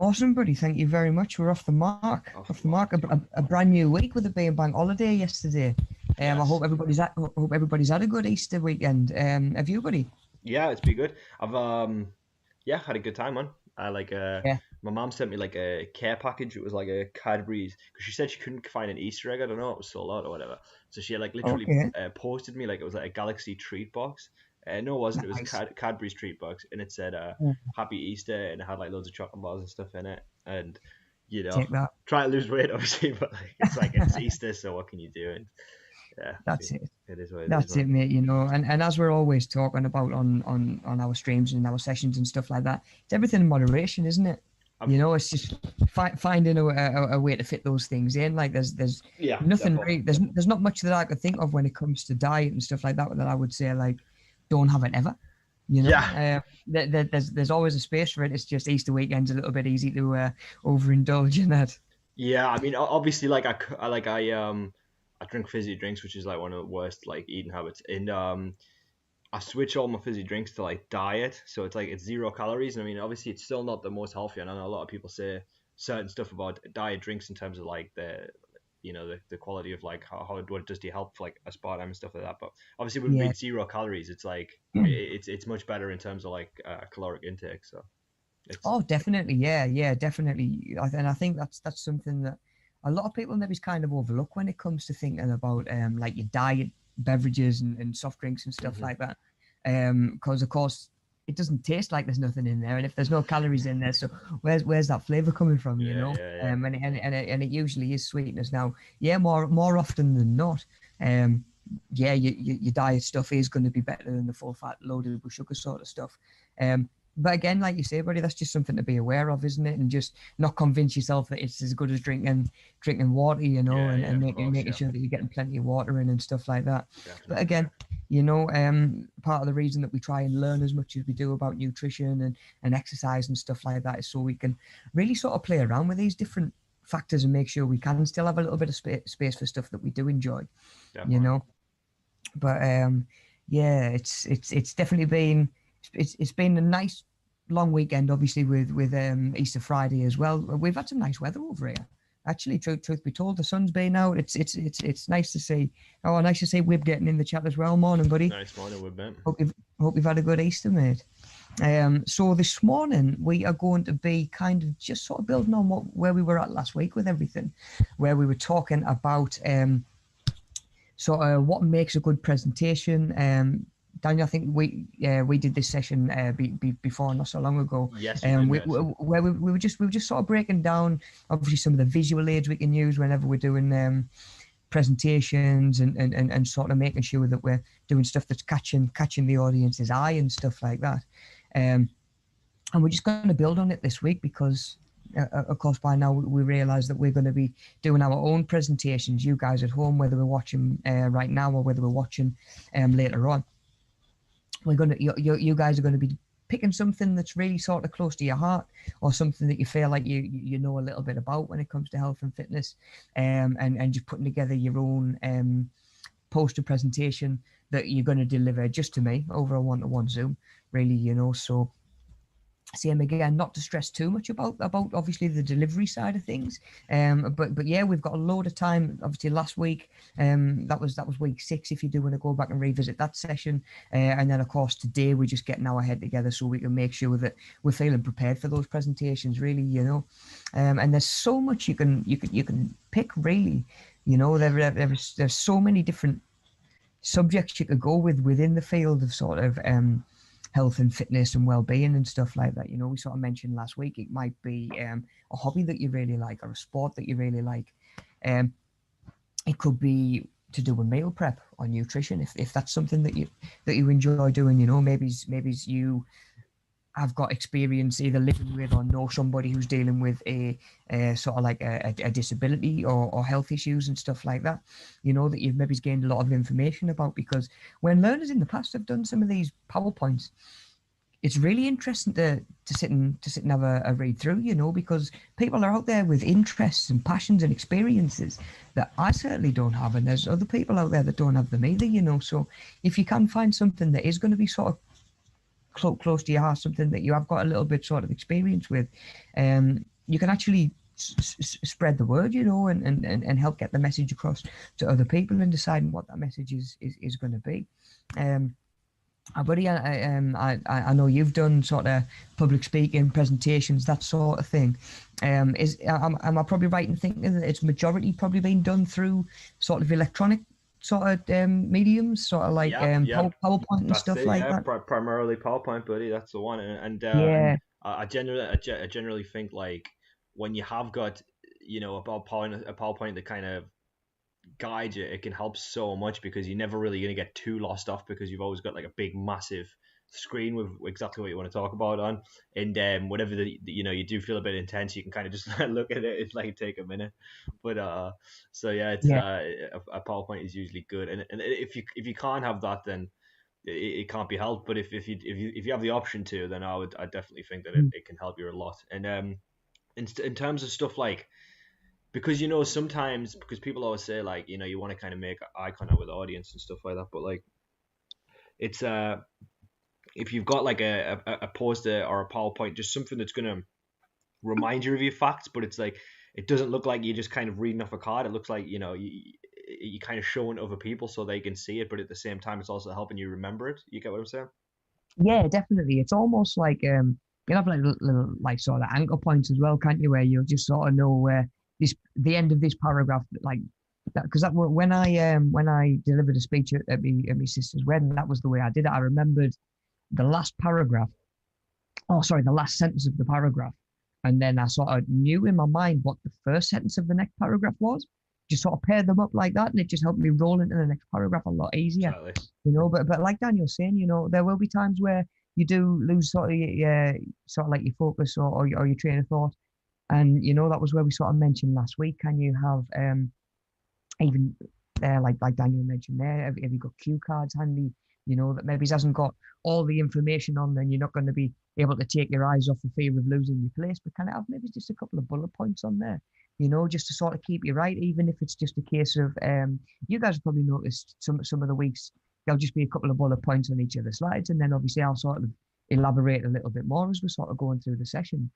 Awesome, buddy. Thank you very much. We're off the mark. Off Off the the mark. mark, dude. A brand new week with it being bank holiday yesterday. I Yes. hope everybody's had a good Easter weekend. Have you, buddy? Yeah, it's been good. I've yeah, had a good time, man. I like Yeah. my mom sent me like a care package. It was like a Cadbury's because she said she couldn't find an Easter egg. I don't know, it was sold out or whatever. So she had like literally Okay. posted me like it was like a Galaxy treat box. No, it wasn't. It was a Nice. Cadbury's treat box, and it said Mm, Happy Easter, and it had like loads of chocolate bars and stuff in it. And you know, Take that. try to lose weight, obviously, but like it's Easter, so what can you do? And yeah, That's it. it is what it is, That's man. it, mate. And as we're always talking about on our streams and our sessions and stuff like that, it's everything in moderation, isn't it? I've It's just finding a way to fit those things in. Like there's Yeah, nothing definitely. really there's not much that I could think of when it comes to diet and stuff like that I would say like don't have it ever. Yeah, There's always a space for it. It's just Easter weekend's a little bit easy to overindulge in that. yeah. I mean, obviously, like I drink fizzy drinks, which is like one of the worst like eating habits. And I switch all my fizzy drinks to like diet, so it's like it's 0 calories. And I mean, obviously, it's still not the most healthy. And I know a lot of people say certain stuff about diet drinks in terms of like the quality of like how what it does to your health, like aspartame and stuff like that. But obviously, when Yeah. it's 0 calories, it's like it's much better in terms of like caloric intake. So it's Oh, definitely. Yeah, yeah, definitely. And I think that's something that a lot of people maybe kind of overlook when it comes to thinking about like your diet, beverages and soft drinks and stuff mhm. like that. Because of course it doesn't taste like there's nothing in there, and if there's no calories in there, so where's that flavor coming from? Yeah, yeah, yeah. And it usually is sweetness. Now, yeah, more often than not, um, yeah, your diet stuff is going to be better than the full fat loaded with sugar sort of stuff. But again, like you say, buddy, that's just something to be aware of, isn't it? And just not convince yourself that it's as good as drinking water, Yeah, and yeah, of making course, making yeah, sure that you're getting plenty of water in and stuff like that. But definitely. again, part of the reason that we try and learn as much as we do about nutrition and exercise and stuff like that is so we can really sort of play around with these different factors and make sure we can still have a little bit of space for stuff that we do enjoy, you Definitely. know. But yeah, it's definitely been it's been a nice long weekend, obviously with Easter Friday as well. We've had some nice weather over here. Actually, truth be told, the sun's been out. It's nice to see. Oh, nice to see Wib getting in the chat as well. Morning, buddy. Nice morning, with Ben. Hope you've had a good Easter, mate. So this morning we are going to be kind of just sort of building on where we were at last week with everything, where we were talking about sort of what makes a good presentation. Daniel, I think we did this session before not so long ago, Yes, we did. Yes. where we were just sort of breaking down obviously some of the visual aids we can use whenever we're doing presentations and sort of making sure that we're doing stuff that's catching the audience's eye and stuff like that. And we're just going to build on it this week because of course by now we realize that we're going to be doing our own presentations, you guys at home, whether we're watching right now or whether we're watching later on. We're going to you guys are going to be picking something that's really sort of close to your heart, or something that you feel like you know a little bit about when it comes to health and fitness, and just putting together your own poster presentation that you're going to deliver just to me over a one-to-one Zoom, really, so same again, not to stress too much about obviously the delivery side of things, but yeah, we've got a load of time. Obviously last week, that was week 6 if you do want to go back and revisit that session, and then of course today we're just getting our head together so we can make sure that we're feeling prepared for those presentations, really, and there's so much you can pick, really, there's so many different subjects you could go with within the field of sort of health and fitness and well-being and stuff like that. We sort of mentioned last week it might be a hobby that you really like or a sport that you really like. It could be to do with meal prep or nutrition if that's something that you enjoy doing. Maybe you have got experience either living with or know somebody who's dealing with a sort of like a disability or health issues and stuff like that, that you've maybe gained a lot of information about. Because when learners in the past have done some of these PowerPoints, it's really interesting to sit and have a read through, because people are out there with interests and passions and experiences that I certainly don't have, and there's other people out there that don't have them either, so if you can find something that is going to be sort of close to your heart, something that you have got a little bit sort of experience with, you can actually spread the word, and help get the message across to other people and deciding what that message is going to be. Buddy, I know you've done sort of public speaking, presentations, that sort of thing. Am I probably right in thinking that it's majority probably being done through sort of electronic sort of mediums, sort of like PowerPoint and That's stuff it. like Yeah, that? primarily PowerPoint, buddy. That's the one. And Yeah, I generally think like when you have got a PowerPoint that kind of guide you, it can help so much because you're never really going to get too lost off because you've always got like a big massive screen with exactly what you want to talk about on. And whatever you do feel a bit intense, you can kind of just look at it. It's like take a minute. But so yeah, it's yeah. a PowerPoint is usually good. And if you can't have that, then it can't be helped. But if you have the option to, then I definitely think that it can help you a lot. And in terms of stuff like, because sometimes, because people always say like you want to kind of make eye contact with the audience and stuff like that, but like it's if you've got like a poster or a PowerPoint, just something that's gonna remind you of your facts, but it's like it doesn't look like you're just kind of reading off a card. It looks like you kind of showing other people so they can see it, but at the same time it's also helping you remember it. You get what I'm saying? Yeah, definitely. It's almost like you have like little like sort of anchor points as well, can't you? Where you'll just sort of know where the end of this paragraph, like that, because that when I delivered a speech at my sister's wedding, that was the way I did it. I remembered the last paragraph. Oh, sorry, the last sentence of the paragraph, and then I sort of knew in my mind what the first sentence of the next paragraph was. Just sort of paired them up like that, and it just helped me roll into the next paragraph a lot easier. Exactly. But like Daniel's saying, there will be times where you do lose sort of sort of like your focus or your train of thought, and that was where we sort of mentioned last week. Can you have even like Daniel mentioned there, have you got cue cards handy? That maybe hasn't got all the information on, then you're not going to be able to take your eyes off the fear of losing your place. But can I have maybe just a couple of bullet points on there? Just to sort of keep you right, even if it's just a case of you guys have probably noticed some of the weeks there'll just be a couple of bullet points on each of the slides, and then obviously I'll sort of elaborate a little bit more as we're sort of going through the session.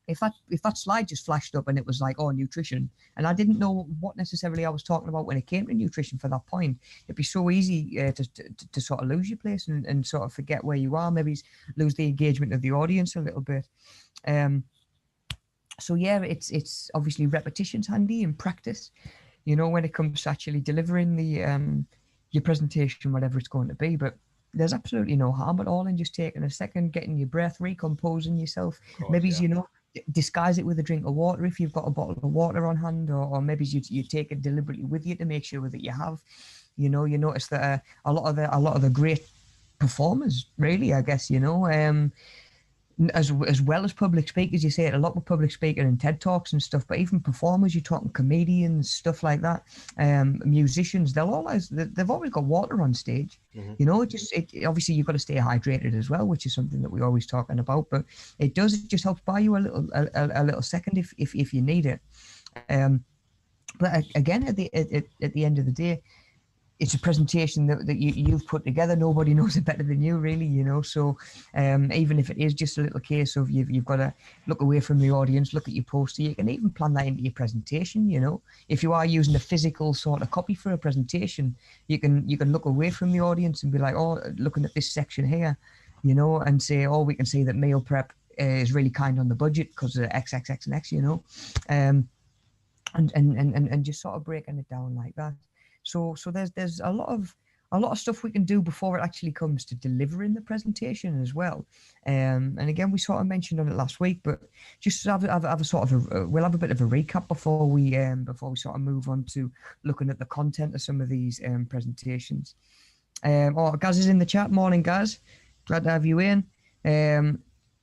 If that slide just flashed up and it was like, oh, nutrition, and I didn't know what necessarily I was talking about when it came to nutrition for that point, it'd be so easy to sort of lose your place and sort of forget where you are, maybe lose the engagement of the audience a little bit. So yeah, it's obviously repetition's handy in practice, when it comes to actually delivering the your presentation, whatever it's going to be. But there's absolutely no harm at all in just taking a second, getting your breath, recomposing yourself. Course, Maybe yeah. Disguise it with a drink of water if you've got a bottle of water on hand, or maybe you take it deliberately with you to make sure that you have. You notice that a lot of the great performers, really, I guess, as well as public speakers, you say it a lot with public speaking and TED Talks and stuff, but even performers, you're talking comedians, stuff like that, musicians, they've always got water on stage. Mm-hmm. Obviously you've got to stay hydrated as well, which is something that we're always talking about, but it just helps buy you a little second if you need it. But again, at the end of the day, it's a presentation that you've put together. Nobody knows it better than you, really, So even if it is just a little case of you've got to look away from the audience, look at your poster, you can even plan that into your presentation, If you are using a physical sort of copy for a presentation, you can look away from the audience and be like, oh, looking at this section here, and say, oh, we can see that meal prep is really kind on the budget because of X, X, X, and X, and just sort of breaking it down like that. So there's a lot of stuff we can do before it actually comes to delivering the presentation as well. And again, we sort of mentioned on it last week, but just have a sort of we'll have a bit of a recap before we sort of move on to looking at the content of some of these presentations. Gaz is in the chat. Morning, Gaz. Glad to have you in.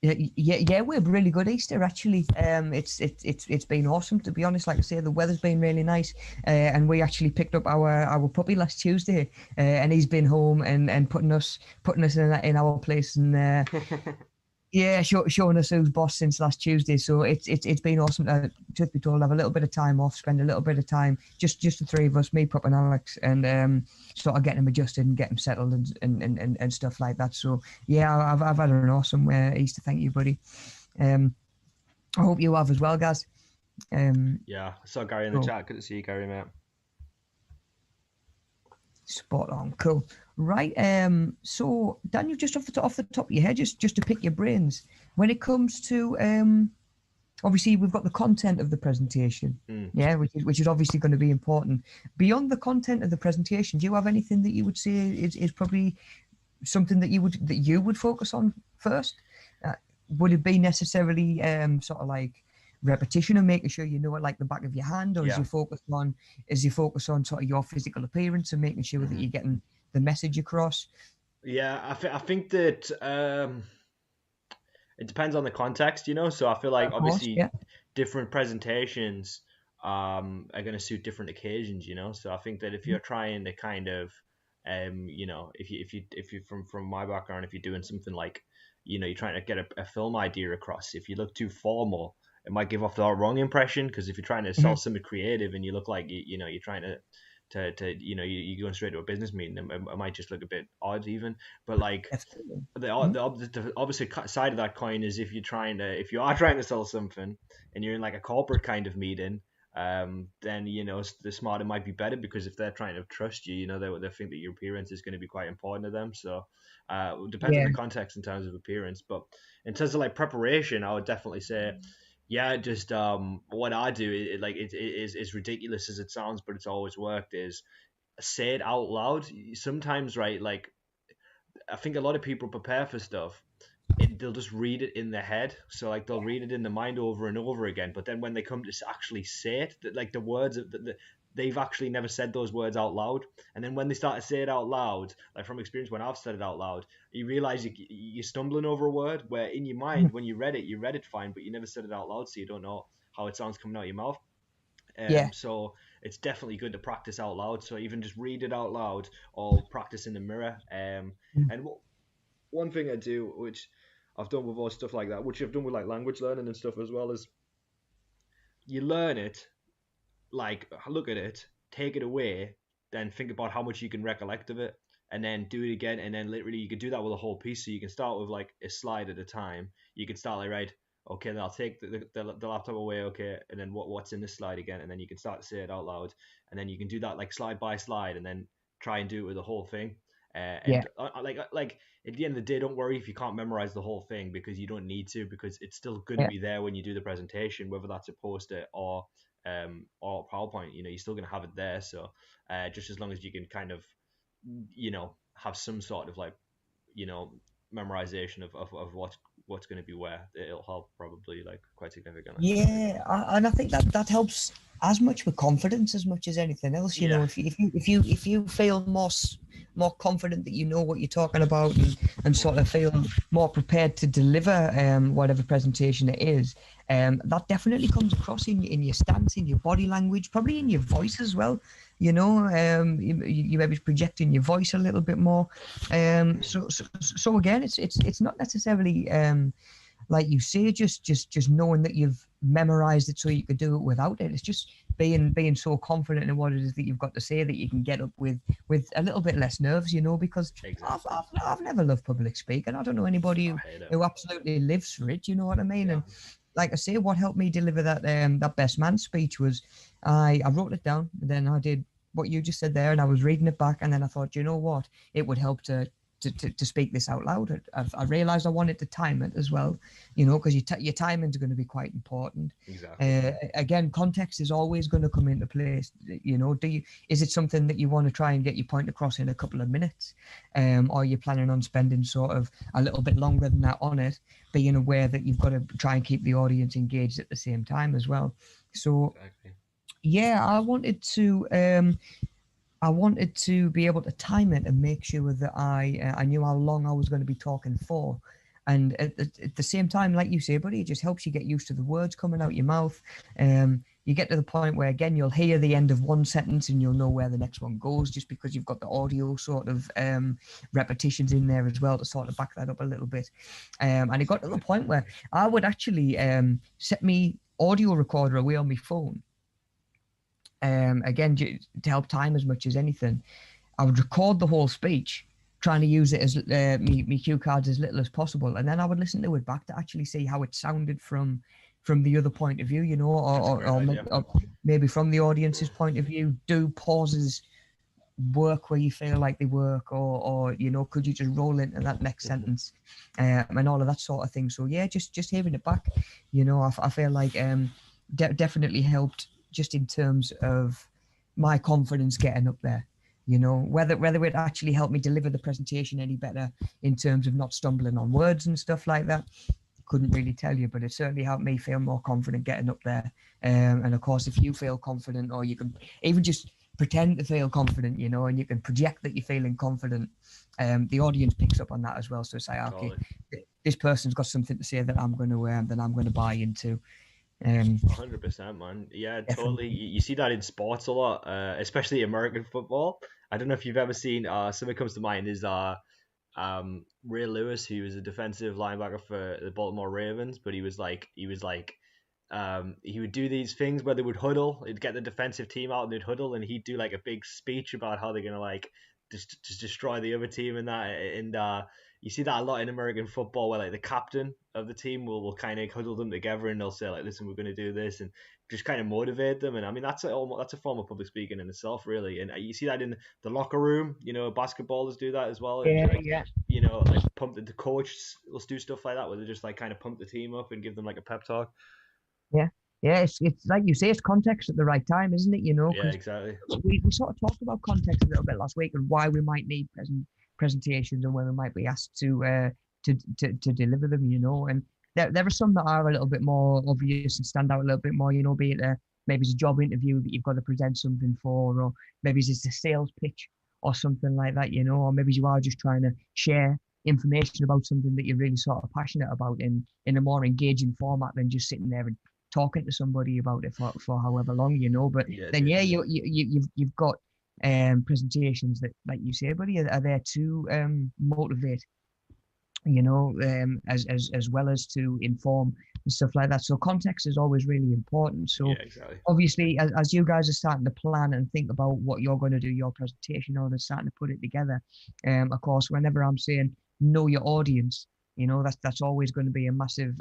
Yeah, we're really good Easter actually. It's been awesome, to be honest. Like I say, the weather's been really nice, and we actually picked up our puppy last Tuesday, and he's been home and putting us in our place, and Yeah, showing us who's boss since last Tuesday. So it's been awesome to, truth be told, have a little bit of time off, spend a little bit of time, just the three of us, me, Pup, and Alex, and sort of get him adjusted and get him settled and stuff like that. So yeah, I've had an awesome Easter. Thank you, buddy. I hope you have as well, guys. Yeah, I saw Gary in the Cool. chat. Good to see you, Gary, mate. Spot on, cool. Right, so Daniel, just off the top of your head, just to pick your brains, when it comes to obviously we've got the content of the presentation, yeah, which is obviously going to be important. Beyond the content of the presentation, do you have anything that you would say is probably something that you would focus on first? Would it be necessarily sort of like repetition and making sure you know it like the back of your hand, or is your focus on sort of your physical appearance and making sure that you're getting the message across? Yeah, I think that it depends on the context, you know. So I feel like obviously different presentations are going to suit different occasions, you know. So I think that if you're trying to kind of you know, if you from my background, if you're doing something like, you know, you're trying to get a film idea across, if you look too formal, it might give off the wrong impression. Because if you're trying to sell something creative and you look like you know, you're trying to you know, you're going straight to a business meeting, it might just look a bit odd even. But like the opposite side of that coin is if you are trying to sell something and you're in like a corporate kind of meeting, then, you know, the smarter might be better, because if they're trying to trust you, you know, they think that your appearance is going to be quite important to them. So it depends on the context in terms of appearance. But in terms of like preparation, I would definitely say, yeah, just what I do, it is ridiculous as it sounds, but it's always worked, is say it out loud. Sometimes, right, like I think a lot of people prepare for stuff, they'll just read it in their head. So like they'll read it in the mind over and over again, but then when they come to actually say it, like the words they've actually never said those words out loud. And then when they start to say it out loud, like from experience, when I've said it out loud, you realize you're stumbling over a word where in your mind, when you read it fine, but you never said it out loud, so you don't know how it sounds coming out of your mouth. So it's definitely good to practice out loud. So even just read it out loud or practice in the mirror. And one thing I do, which I've done with all stuff like that, which I've done with like language learning and stuff as well, is you learn it, like look at it, take it away, then think about how much you can recollect of it, and then do it again, and then literally you could do that with a whole piece. So you can start with like a slide at a time. You can start like, right, okay, then I'll take the laptop away, okay, and then what's in this slide again, and then you can start to say it out loud, and then you can do that like slide by slide, and then try and do it with the whole thing. Like at the end of the day, don't worry if you can't memorize the whole thing, because you don't need to, because it's still going to be there when you do the presentation, whether that's a poster or PowerPoint. You know, you're still going to have it there. So just as long as you can kind of, you know, have some sort of like, you know, memorization of what's going to be where, it'll help probably like quite significantly. Yeah, and I think that helps as much with confidence as much as anything else. You know, if you feel more confident that you know what you're talking about, and sort of feel more prepared to deliver whatever presentation it is, that definitely comes across in your stance, in your body language, probably in your voice as well. You know, you may be projecting your voice a little bit more. So again, it's not necessarily like you say, just knowing that you've memorized it so you could do it without it. It's just being so confident in what it is that you've got to say that you can get up with a little bit less nerves, you know, because I've never loved public speaking. I don't know anybody who absolutely lives for it, you know what I mean? And like I say, what helped me deliver that best man speech was I wrote it down, and then I did what you just said there, and I was reading it back, and then I thought, you know what, it would help to speak this out loud. I realized I wanted to time it as well, you know, because your timing is going to be quite important. Exactly. Again, context is always going to come into place. You know, is it something that you want to try and get your point across in a couple of minutes, or you're planning on spending sort of a little bit longer than that on it, being aware that you've got to try and keep the audience engaged at the same time as well. So yeah, I wanted to be able to time it and make sure that I knew how long I was going to be talking for. And at the same time, like you say, buddy, it just helps you get used to the words coming out your mouth. you get to the point where, again, you'll hear the end of one sentence and you'll know where the next one goes, just because you've got the audio sort of repetitions in there as well to sort of back that up a little bit. And it got to the point where I would actually set me audio recorder away on my phone. Again, to help time as much as anything. I would record the whole speech, trying to use it as me cue cards as little as possible, and then I would listen to it back to actually see how it sounded from the other point of view, you know, or maybe from the audience's point of view. Do pauses work where you feel like they work, or you know, could you just roll into that next sentence, and all of that sort of thing. So yeah, just hearing it back, you know, I feel like definitely helped just in terms of my confidence getting up there. You know, whether it actually helped me deliver the presentation any better in terms of not stumbling on words and stuff like that, couldn't really tell you, but it certainly helped me feel more confident getting up there. And of course, if you feel confident, or you can even just pretend to feel confident, you know, and you can project that you're feeling confident, the audience picks up on that as well. So say, okay, this person's got something to say that I'm going to buy into. 100%, man. Yeah, totally. You see that in sports a lot, especially American football. I don't know if you've ever seen. Something comes to mind is Ray Lewis, who was a defensive linebacker for the Baltimore Ravens, but he would do these things where they would huddle. He'd get the defensive team out and they'd huddle, and he'd do like a big speech about how they're gonna like just destroy the other team and that. And you see that a lot in American football, where like the captain of the team will kind of huddle them together and they'll say like, "Listen, we're going to do this," and just kind of motivate them. And I mean, that's a form of public speaking in itself, really. And you see that in the locker room. You know, basketballers do that as well. Yeah, like, yeah. You know, like the coach will do stuff like that, where they just like kind of pump the team up and give them like a pep talk. Yeah. Yeah, it's like you say, it's context at the right time, isn't it? You know, yeah, exactly. We sort of talked about context a little bit last week, and why we might need presentations and when we might be asked to deliver them. You know, and there are some that are a little bit more obvious and stand out a little bit more. You know, be it maybe it's a job interview that you've got to present something for, or maybe it's a sales pitch or something like that. You know, or maybe you are just trying to share information about something that you're really sort of passionate about in a more engaging format than just sitting there and talking to somebody about it for however long, you know. But then you've got presentations that, like you say, buddy, are there to motivate, you know, as well as to inform and stuff like that. So context is always really important. So exactly. Obviously, as you guys are starting to plan and think about what you're going to do, your presentation, or they're starting to put it together, of course, whenever I'm saying know your audience, you know, that's always going to be a massive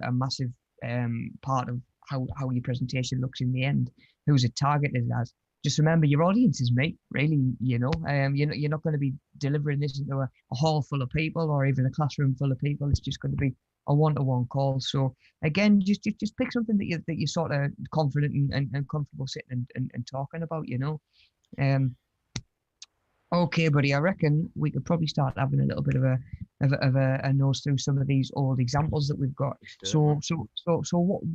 part of how your presentation looks in the end. Who's it targeted as? Just remember, your audience is me, really. You know, you're not going to be delivering this into a hall full of people or even a classroom full of people. It's just going to be a one-to-one call. So again, just pick something that you're sort of confident and comfortable sitting and talking about. You know. Okay, buddy. I reckon we could probably start having a little bit of a nose through some of these old examples that we've got. So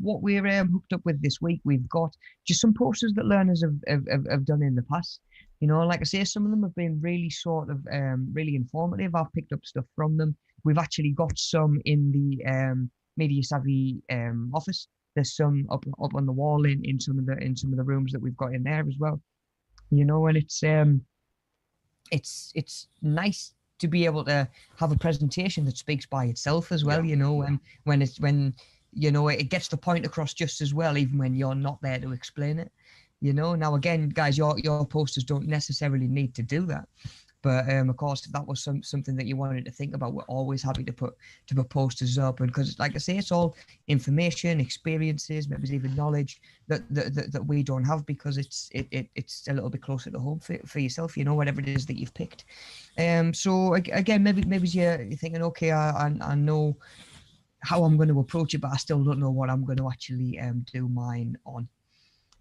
what we're hooked up with this week, we've got just some posters that learners have done in the past. You know, like I say, some of them have been really sort of really informative. I've picked up stuff from them. We've actually got some in the Media Savvy office. There's some up on the wall in some of the rooms that we've got in there as well. You know, and it's nice to be able to have a presentation that speaks by itself as well. You know, when you know it gets the point across just as well, even when you're not there to explain it. You know, now again, guys, your posters don't necessarily need to do that. But of course, if that was something that you wanted to think about, we're always happy to put posters up. And because, like I say, it's all information, experiences, maybe it's even knowledge that we don't have, because it's a little bit closer to home for yourself. You know, whatever it is that you've picked. So again, maybe you're thinking, okay, I know how I'm going to approach it, but I still don't know what I'm going to actually do mine on.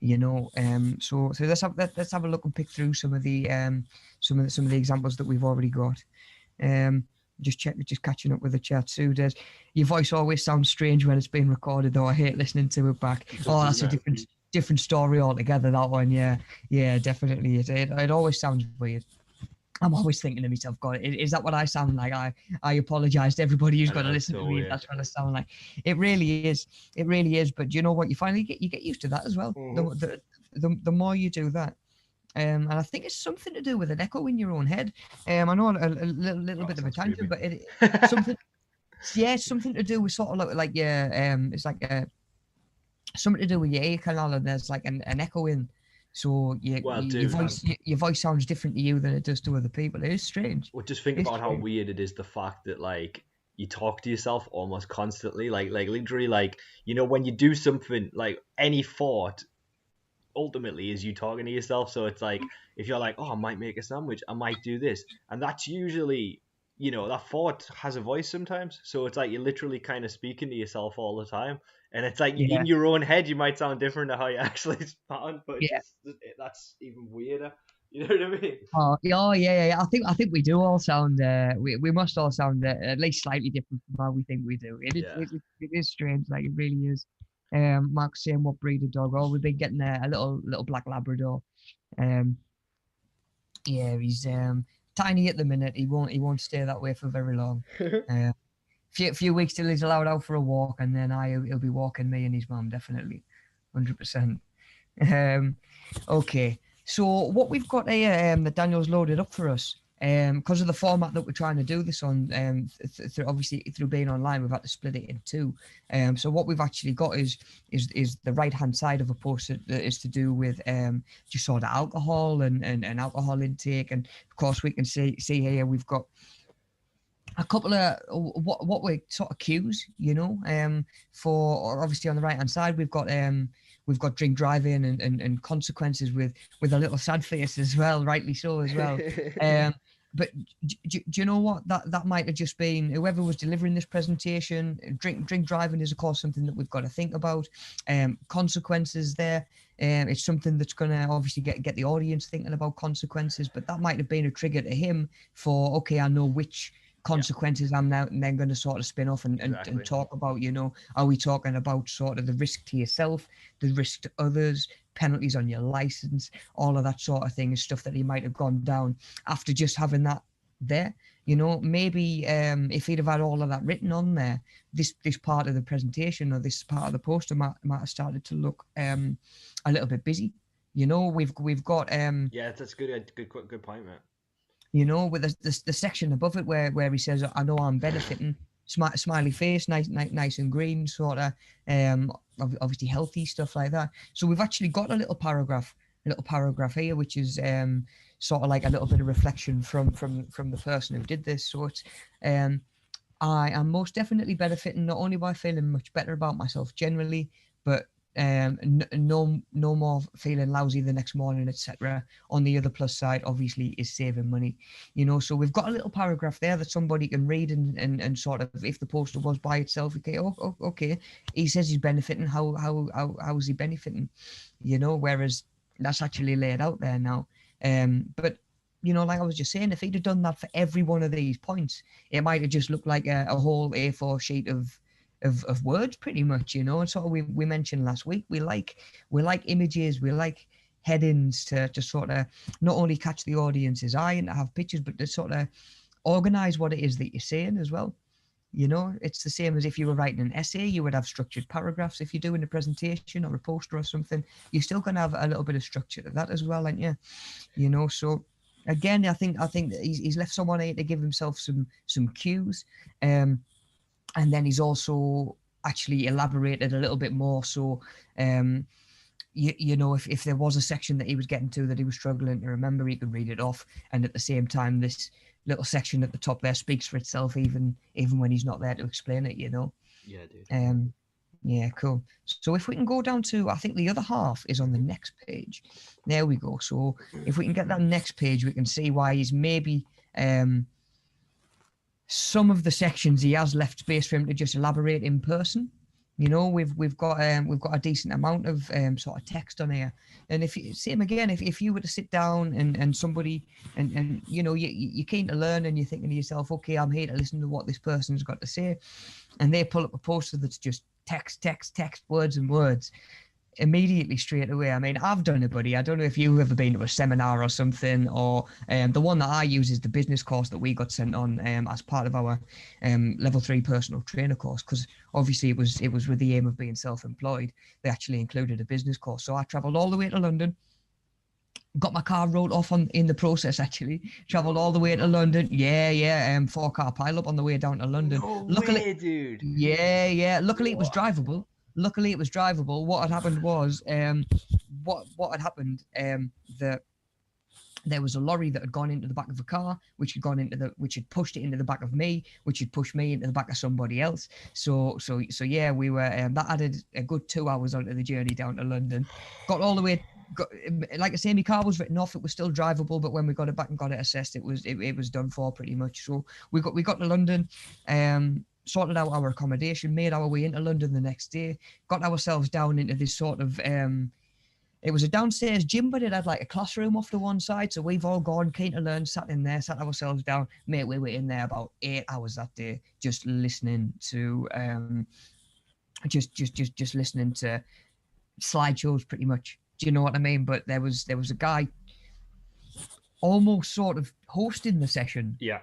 You know, so let's have a look and pick through some of the examples that we've already got. Just catching up with the chat. Sue does. Your voice always sounds strange when it's being recorded, though. I hate listening to it back. Oh, that's a different story altogether. That one, yeah, definitely. It always sounds weird. I'm always thinking to myself, God, is that what I sound like? I apologize to everybody who's I got to know, it's listen to so me if weird. that's what I sound like. It really is. It really is. But you know what? You finally get used to that as well. Hmm. The more you do that. And I think it's something to do with an echo in your own head. I know a little Oh, bit of a sounds tangent, creepy. but something, yeah, something to do with sort of like yeah, it's like something to do with your ear canal, and there's like an echo in, so Well, your dude, voice your voice sounds different to you than it does to other people. It is strange. well, just think It's about how strange. weird it is, the fact that like you talk to yourself almost constantly, like literally, like when you do something, like any thought ultimately is you talking to yourself. So it's like if you're like, oh, I might make a sandwich, I might do this, and that's usually that thought has a voice sometimes. So it's like you're literally kind of speaking to yourself all the time, and it's like in Yeah. your own head you might sound different to how you actually sound, but Yeah. that's even weirder. You know what I mean? Oh, yeah, oh, yeah. I think we do all sound. We must all sound at least slightly different from how we think we do. Yeah. It is strange. Like it really is. Mark's saying what breed of dog? Oh, we've been getting a little black Labrador. Um, yeah, he's tiny at the minute. He won't stay that way for very long. Few weeks till he's allowed out for a walk, and then he'll be walking me and his mum definitely, 100%. Um, okay, so what we've got here that Daniel's loaded up for us, because of the format that we're trying to do this on, obviously through being online, we've had to split it in two. So what we've actually got is the right hand side of a post that is to do with just sort of alcohol and alcohol intake, and of course we can see here we've got a couple of what we sort of cues, for obviously on the right hand side we've got drink driving and consequences with a little sad face as well, rightly so as well. Um, but do you know what, that might have just been whoever was delivering this presentation. Drink driving is of course something that we've got to think about. Consequences there. It's something that's going to obviously get the audience thinking about consequences, but that might have been a trigger to him for, okay, I know which Yeah. consequences I'm now and then going to sort of spin off and Exactly. talk about, are we talking about sort of the risk to yourself, the risk to others, penalties on your license, all of that sort of thing is stuff that he might have gone down after just having that there. Maybe if he'd have had all of that written on there, this part of the presentation or this part of the poster might have started to look a little bit busy. We've got Yeah, that's good point, man. with the section above it where he says, I know I'm benefiting, smiley face, nice and green, sort of, obviously healthy, stuff like that. So we've actually got a little paragraph here, which is sort of like a little bit of reflection from the person who did this. So it's, I am most definitely benefiting not only by feeling much better about myself generally, but no more feeling lousy the next morning, etc. On the other plus side, obviously, is saving money. So we've got a little paragraph there that somebody can read and sort of, if the poster was by itself, okay, okay, he says he's benefiting. How is he benefiting? Whereas that's actually laid out there now. But like I was just saying, if he'd have done that for every one of these points, it might have just looked like a whole A4 sheet of words, pretty much. And sort of we mentioned last week, we like images, we like headings to sort of not only catch the audience's eye and to have pictures, but to sort of organize what it is that you're saying as well. It's the same as if you were writing an essay, you would have structured paragraphs. If you're doing a presentation or a poster or something, you're still going to have a little bit of structure to that as well, aren't you? So again, I think that he's left someone here to give himself some cues. And then he's also actually elaborated a little bit more. So, if there was a section that he was getting to that he was struggling to remember, he could read it off. And at the same time, this little section at the top there speaks for itself, even when he's not there to explain it. Yeah, dude. Yeah, cool. So if we can go down to, I think the other half is on the next page. There we go. So if we can get that next page, we can see why he's maybe some of the sections he has left space for him to just elaborate in person. We've got a decent amount of sort of text on here, and if you were to sit down and somebody and you're keen to learn and you're thinking to yourself, okay, I'm here to listen to what this person's got to say, and they pull up a poster that's just text, words and words. immediately straight away. I mean, I've done it, buddy. I don't know if you've ever been to a seminar or something, or the one that I use is the business course that we got sent on as part of our level 3 personal trainer course, because obviously it was with the aim of being self-employed. They actually included a business course. So I travelled all the way to London, got my car wrote off in the process, actually. Travelled all the way to London. Yeah, 4-car pile up on the way down to London. No Luckily, way, dude. yeah. Luckily, it was What? drivable. What had happened was, what had happened, that there was a lorry that had gone into the back of a car, which had pushed it into the back of me, which had pushed me into the back of somebody else. So yeah, we were that added a good 2 hours onto the journey down to London. Got all the way. Like I say, my car was written off. It was still drivable, but when we got it back and got it assessed, it was done for pretty much. So we got to London, sorted out our accommodation, made our way into London the next day, got ourselves down into this sort of it was a downstairs gym, but it had like a classroom off to one side. So we've all gone, keen to learn, sat in there, sat ourselves down. Mate, we were in there about 8 hours that day, just listening to just listening to slideshows, pretty much. Do you know what I mean? But there was a guy almost sort of hosting the session. Yeah.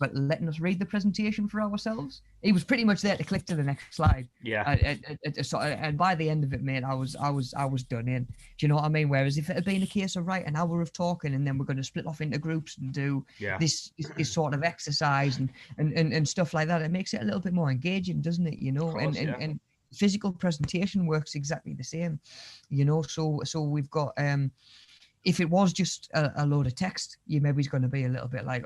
But letting us read the presentation for ourselves. He was pretty much there to click to the next slide. Yeah. And by the end of it, mate, I was done in. Do you know what I mean? Whereas if it had been a case of, right, an hour of talking and then we're going to split off into groups and do this sort of exercise and stuff like that, it makes it a little bit more engaging, doesn't it? You know, course, and physical presentation works exactly the same. You know, so we've got if it was just a load of text, you maybe going to be a little bit like,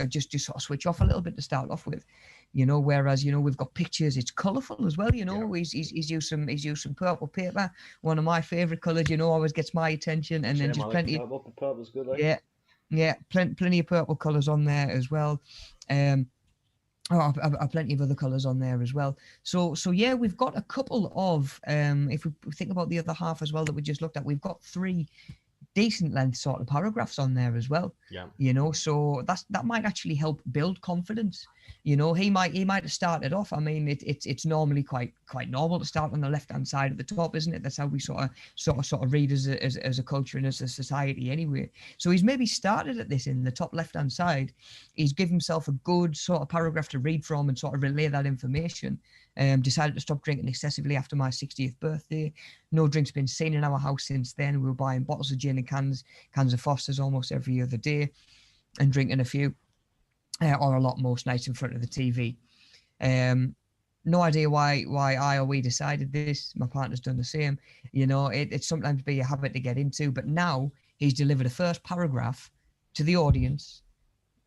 just sort of switch off a little bit to start off with, you know. Whereas, you know, we've got pictures, it's colourful as well. You know, he's used some purple paper, one of my favourite colours. You know, always gets my attention, and then just plenty. Purple's good, like. Yeah, plenty of purple colours on there as well. Plenty of other colours on there as well. So yeah, we've got a couple of if we think about the other half as well that we just looked at, we've got 3 decent length sort of paragraphs on there as well. Yeah. You know, so that might actually help build confidence. You know, he might have started off. I mean, it's normally quite normal to start on the left hand side at the top, isn't it? That's how we sort of read as a culture and as a society anyway. So he's maybe started at this in the top left hand side. He's given himself a good sort of paragraph to read from and sort of relay that information. Decided to stop drinking excessively after my 60th birthday. No drinks been seen in our house since then. We were buying bottles of gin and cans of Foster's almost every other day, and drinking a few, or a lot most nights in front of the TV. No idea why I or we decided this. My partner's done the same. You know, it's sometimes be a habit to get into, but now he's delivered a first paragraph to the audience.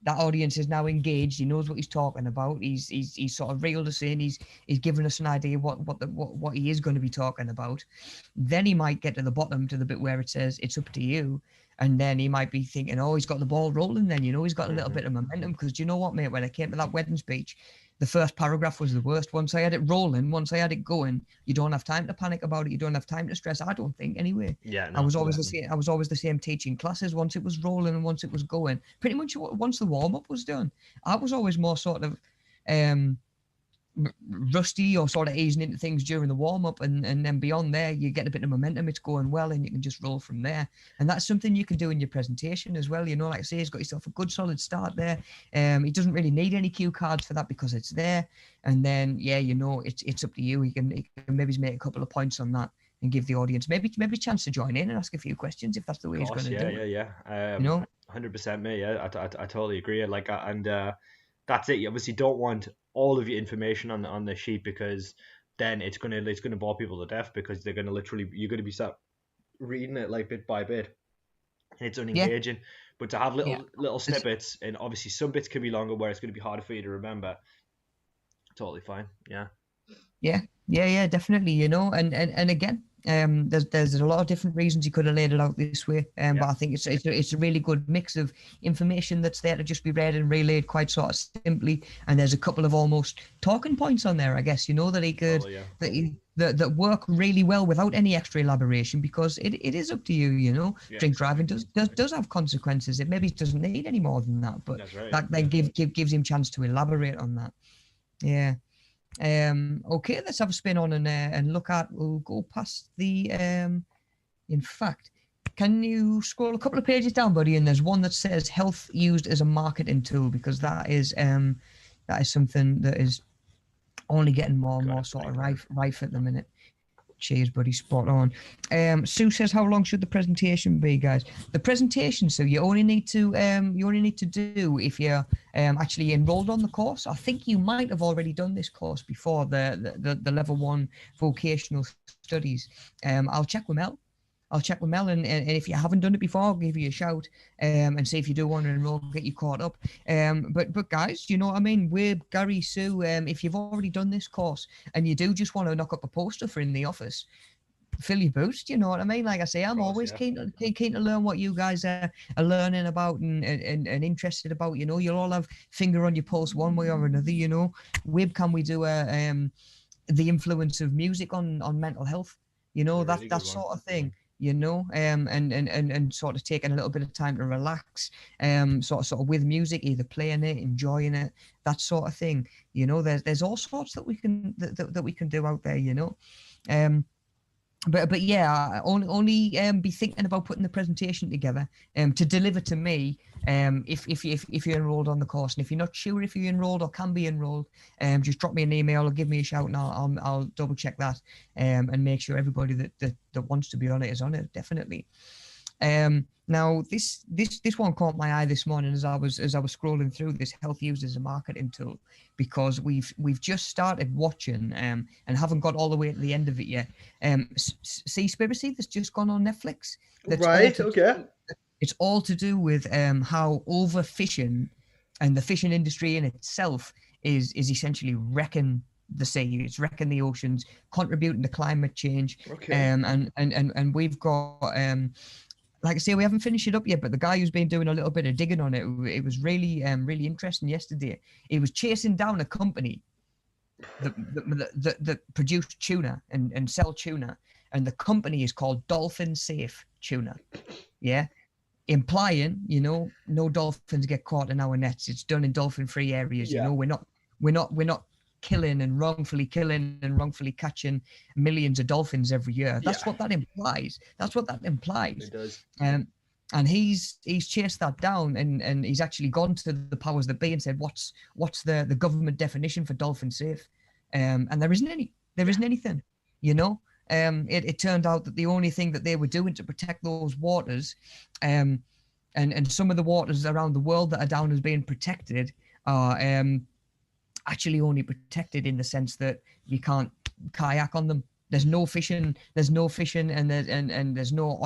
That audience is now engaged. He knows what he's talking about. He's sort of reeled us in. He's given us an idea what he is going to be talking about. Then he might get to the bottom, to the bit where it says it's up to you, and then he might be thinking, oh, he's got the ball rolling. Then, you know, he's got a little bit of momentum. Because do you know what, mate? When I came to that wedding speech, the first paragraph was the worst. Once I had it rolling, once I had it going, you don't have time to panic about it. You don't have time to stress. I don't think, anyway. Yeah. No, I was always the same teaching classes. Once it was rolling and once it was going, pretty much once the warm up was done, I was always more sort of rusty or sort of easing into things during the warm up, and then beyond there, you get a bit of momentum. It's going well, and you can just roll from there. And that's something you can do in your presentation as well. You know, like I say, he's got yourself a good solid start there. He doesn't really need any cue cards for that because it's there. And then, yeah, you know, it's up to you. He can maybe make a couple of points on that and give the audience maybe a chance to join in and ask a few questions if that's the way he's going to do it. Yeah. You know, 100%, mate. Yeah, I totally agree. Like, and that's it. You obviously don't want all of your information on the sheet, because then it's gonna bore people to death, because you're gonna be sat reading it like bit by bit, and it's unengaging. Yeah. But to have little snippets, and obviously some bits can be longer where it's gonna be harder for you to remember. Totally fine. Yeah, definitely. You know, and again, there's a lot of different reasons you could have laid it out this way, but I think it's a really good mix of information that's there to just be read and relayed quite sort of simply. And there's a couple of almost talking points on there, I guess, you know, that he could that work really well without any extra elaboration, because it is up to you. You know, drink driving does have consequences. It maybe doesn't need any more than that, but that then gives him chance to elaborate on that. Yeah. Okay, let's have a spin on and look at. We'll go past the. In fact, can you scroll a couple of pages down, buddy? And there's one that says health used as a marketing tool, because that is something that is only getting more and Got more it, sort buddy. of rife at the minute. Cheers, buddy. Spot on. Sue says, "How long should the presentation be, guys?" The presentation, so you only need to do if you're actually enrolled on the course. I think you might have already done this course before, the level 1 vocational studies. I'll check with Mel. And if you haven't done it before, I'll give you a shout and see if you do want to enroll, get you caught up. But guys, you know what I mean? We're Gary, Sue. If you've already done this course and you do just want to knock up a poster for in the office, fill your boots. You know what I mean? Like I say, I'm always keen to learn what you guys are learning about and interested about. You know, you'll all have finger on your pulse one way or another. You know, Wib, can we do the influence of music on mental health? You know, that sort of thing. You know, and sort of taking a little bit of time to relax, sort of with music, either playing it, enjoying it, that sort of thing. You know, there's all sorts that we can that we can do out there. You know, but yeah, only be thinking about putting the presentation together to deliver to me if you're enrolled on the course. And if you're not sure if you're enrolled or can be enrolled, just drop me an email or give me a shout, and I'll double check that and make sure everybody that wants to be on it is on it, definitely. Now this one caught my eye this morning as I was scrolling through this health used as a marketing tool, because we've just started watching and haven't got all the way to the end of it yet. Seaspiracy that's just gone on Netflix. Right. Okay. It's all to do with how overfishing and the fishing industry in itself is essentially wrecking the sea. It's wrecking the oceans, contributing to climate change. Okay. And we've got like I say, we haven't finished it up yet, but the guy who's been doing a little bit of digging on it, it was really really interesting yesterday. He was chasing down a company that produce tuna and sell tuna, and the company is called Dolphin Safe Tuna. Yeah, implying, you know, no dolphins get caught in our nets. It's done in dolphin-free areas. Yeah. You know, we're not killing and wrongfully catching millions of dolphins every year. That's what that implies. It does. And he's chased that down, and he's actually gone to the powers that be and said, what's the government definition for dolphin safe? And there isn't anything, you know. It turned out that the only thing that they were doing to protect those waters, and some of the waters around the world that are down as being protected are actually only protected in the sense that you can't kayak on them. There's no fishing, and there's no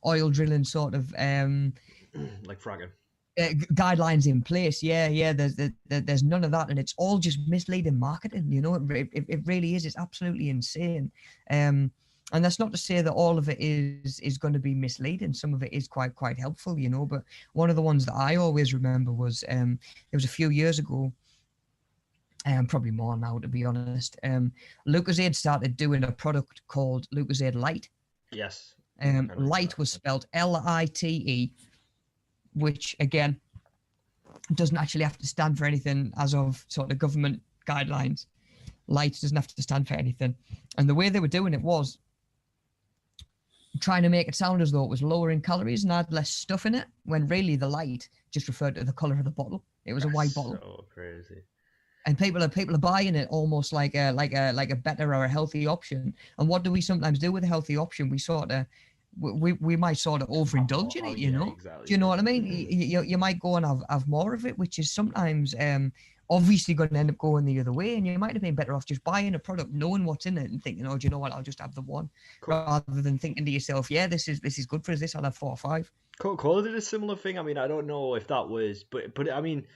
oil drilling sort of like fracking. Guidelines in place. Yeah. There's none of that, and it's all just misleading marketing. You know, it really is. It's absolutely insane. And that's not to say that all of it is going to be misleading. Some of it is quite helpful, you know. But one of the ones that I always remember was it was a few years ago. Probably more now, to be honest. Lucozade started doing a product called Lucozade Light. Yes. Light was spelled Lite, which again doesn't actually have to stand for anything as of sort of government guidelines. Light doesn't have to stand for anything. And the way they were doing it was trying to make it sound as though it was lower in calories and had less stuff in it, when really the light just referred to the color of the bottle. It was a white bottle. So crazy. And people are buying it almost like a better or a healthy option. And what do we sometimes do with a healthy option? We might sort of overindulge in it, you know. Exactly. Do you know what I mean? You might go and have more of it, which is sometimes obviously going to end up going the other way. And you might have been better off just buying a product, knowing what's in it, and thinking, oh, do you know what? I'll just have the one, rather than thinking to yourself, yeah, this is good for us. I'll have 4 or 5. Coca-Cola did a similar thing. I mean, I don't know if that was, but I mean,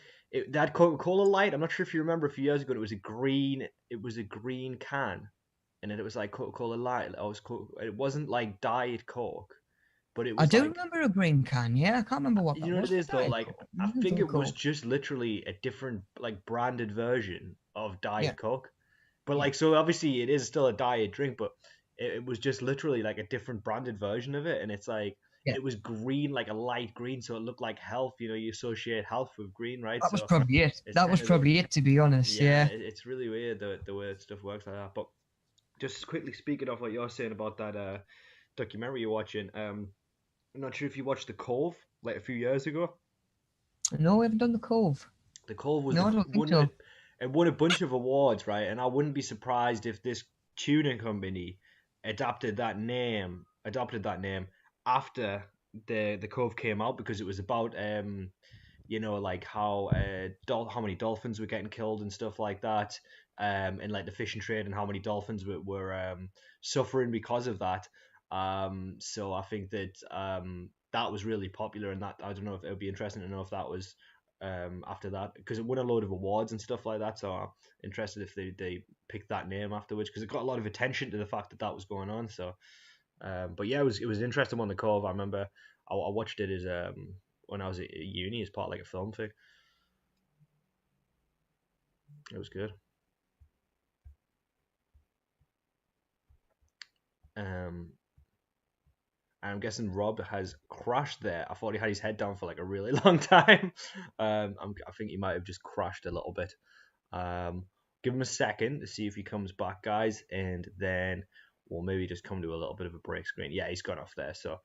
that Coca-Cola Light. I'm not sure if you remember a few years ago. It was a green can, and then it was like Coca-Cola Light. It wasn't like Diet Coke, but it was. I do remember a green can. Yeah, I can't remember what. You know what it is though. Like I think it was just literally a different like branded version of Diet Coke, but like so obviously it is still a diet drink, but it was just literally like a different branded version of it, and it's like and Yeah, it was green, like a light green, so it looked like health. You associate health with green, right? that was So probably it. it's That kind was of the probably it, to be honest. yeah, Yeah. it's really weird the way stuff works like that. But just quickly speaking of what you're saying about that documentary you're watching, I'm not sure if you watched The Cove like a few years ago. No, we haven't done the Cove. The Cove was No, I don't think won so. it won a bunch of awards, right? And I wouldn't be surprised if this tuna company adopted that name after the Cove came out because it was about like how many dolphins were getting killed and stuff like that, and like the fishing trade and how many dolphins were suffering because of that. So I think that that was really popular, and that I don't know if it would be interesting to know if that was after that because it won a load of awards and stuff like that. So I'm interested if they picked that name afterwards because it got a lot of attention to the fact that that was going on. So, but yeah, it was interesting on the Cove. I remember I watched it as when I was at uni as part of like a film thing. It was good. Um, I'm guessing Rob has crashed there. I thought he had his head down for like a really long time. I think he might have just crashed a little bit. Um, give him a second to see if he comes back, guys, and then we'll maybe just come to a little bit of a break screen. Yeah, he's gone off there. So,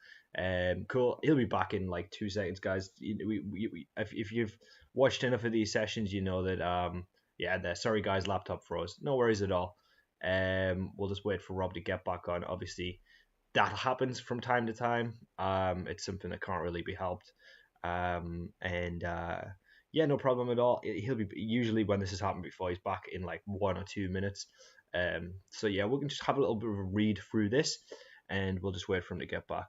cool. He'll be back in like 2 seconds, guys. If you've watched enough of these sessions, you know that yeah, there. Sorry, guys, laptop froze. No worries at all. We'll just wait for Rob to get back on. Obviously, that happens from time to time. It's something that can't really be helped. And yeah, no problem at all. He'll be usually when this has happened before. He's back in like 1 or 2 minutes. So yeah, we can just have a little bit of a read through this, and we'll just wait for him to get back.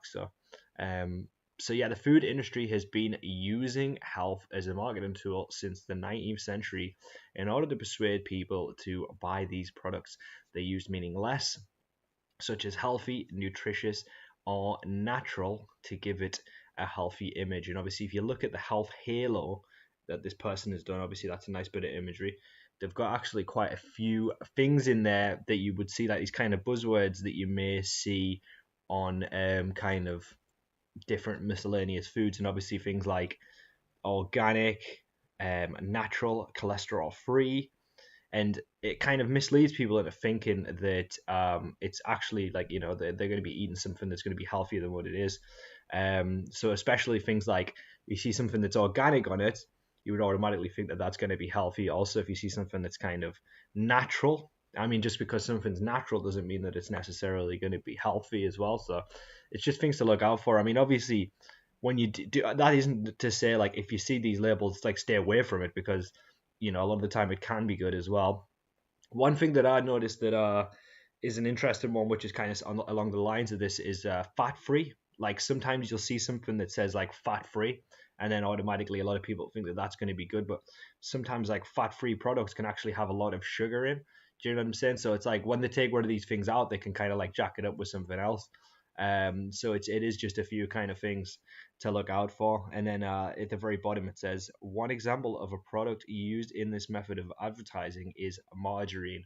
Um, so yeah, the food industry has been using health as a marketing tool since the 19th century in order to persuade people to buy these products. They used meaning less, such as healthy, nutritious, or natural to give it a healthy image. And obviously, if you look at the health halo that this person has done, obviously that's a nice bit of imagery. They've got actually quite a few things in there that you would see, like these kind of buzzwords that you may see on kind of different miscellaneous foods, and obviously things like organic, natural, cholesterol free, and it kind of misleads people into thinking that it's actually like they're going to be eating something that's going to be healthier than what it is. So especially things like you see something that's organic on it, you would automatically think that that's going to be healthy. Also, if you see something that's kind of natural, I mean, just because something's natural doesn't mean that it's necessarily going to be healthy as well. So it's just things to look out for. I mean, obviously, when you do that, isn't to say like if you see these labels, like stay away from it because a lot of the time it can be good as well. One thing that I noticed that is an interesting one, which is kind of along the lines of this, is fat free. Like sometimes you'll see something that says like fat free, and then automatically a lot of people think that that's going to be good. But sometimes like fat free products can actually have a lot of sugar in. Do you know what I'm saying? So it's like when they take one of these things out, they can kind of like jack it up with something else. So it is just a few kind of things to look out for. And then at the very bottom it says one example of a product used in this method of advertising is margarine.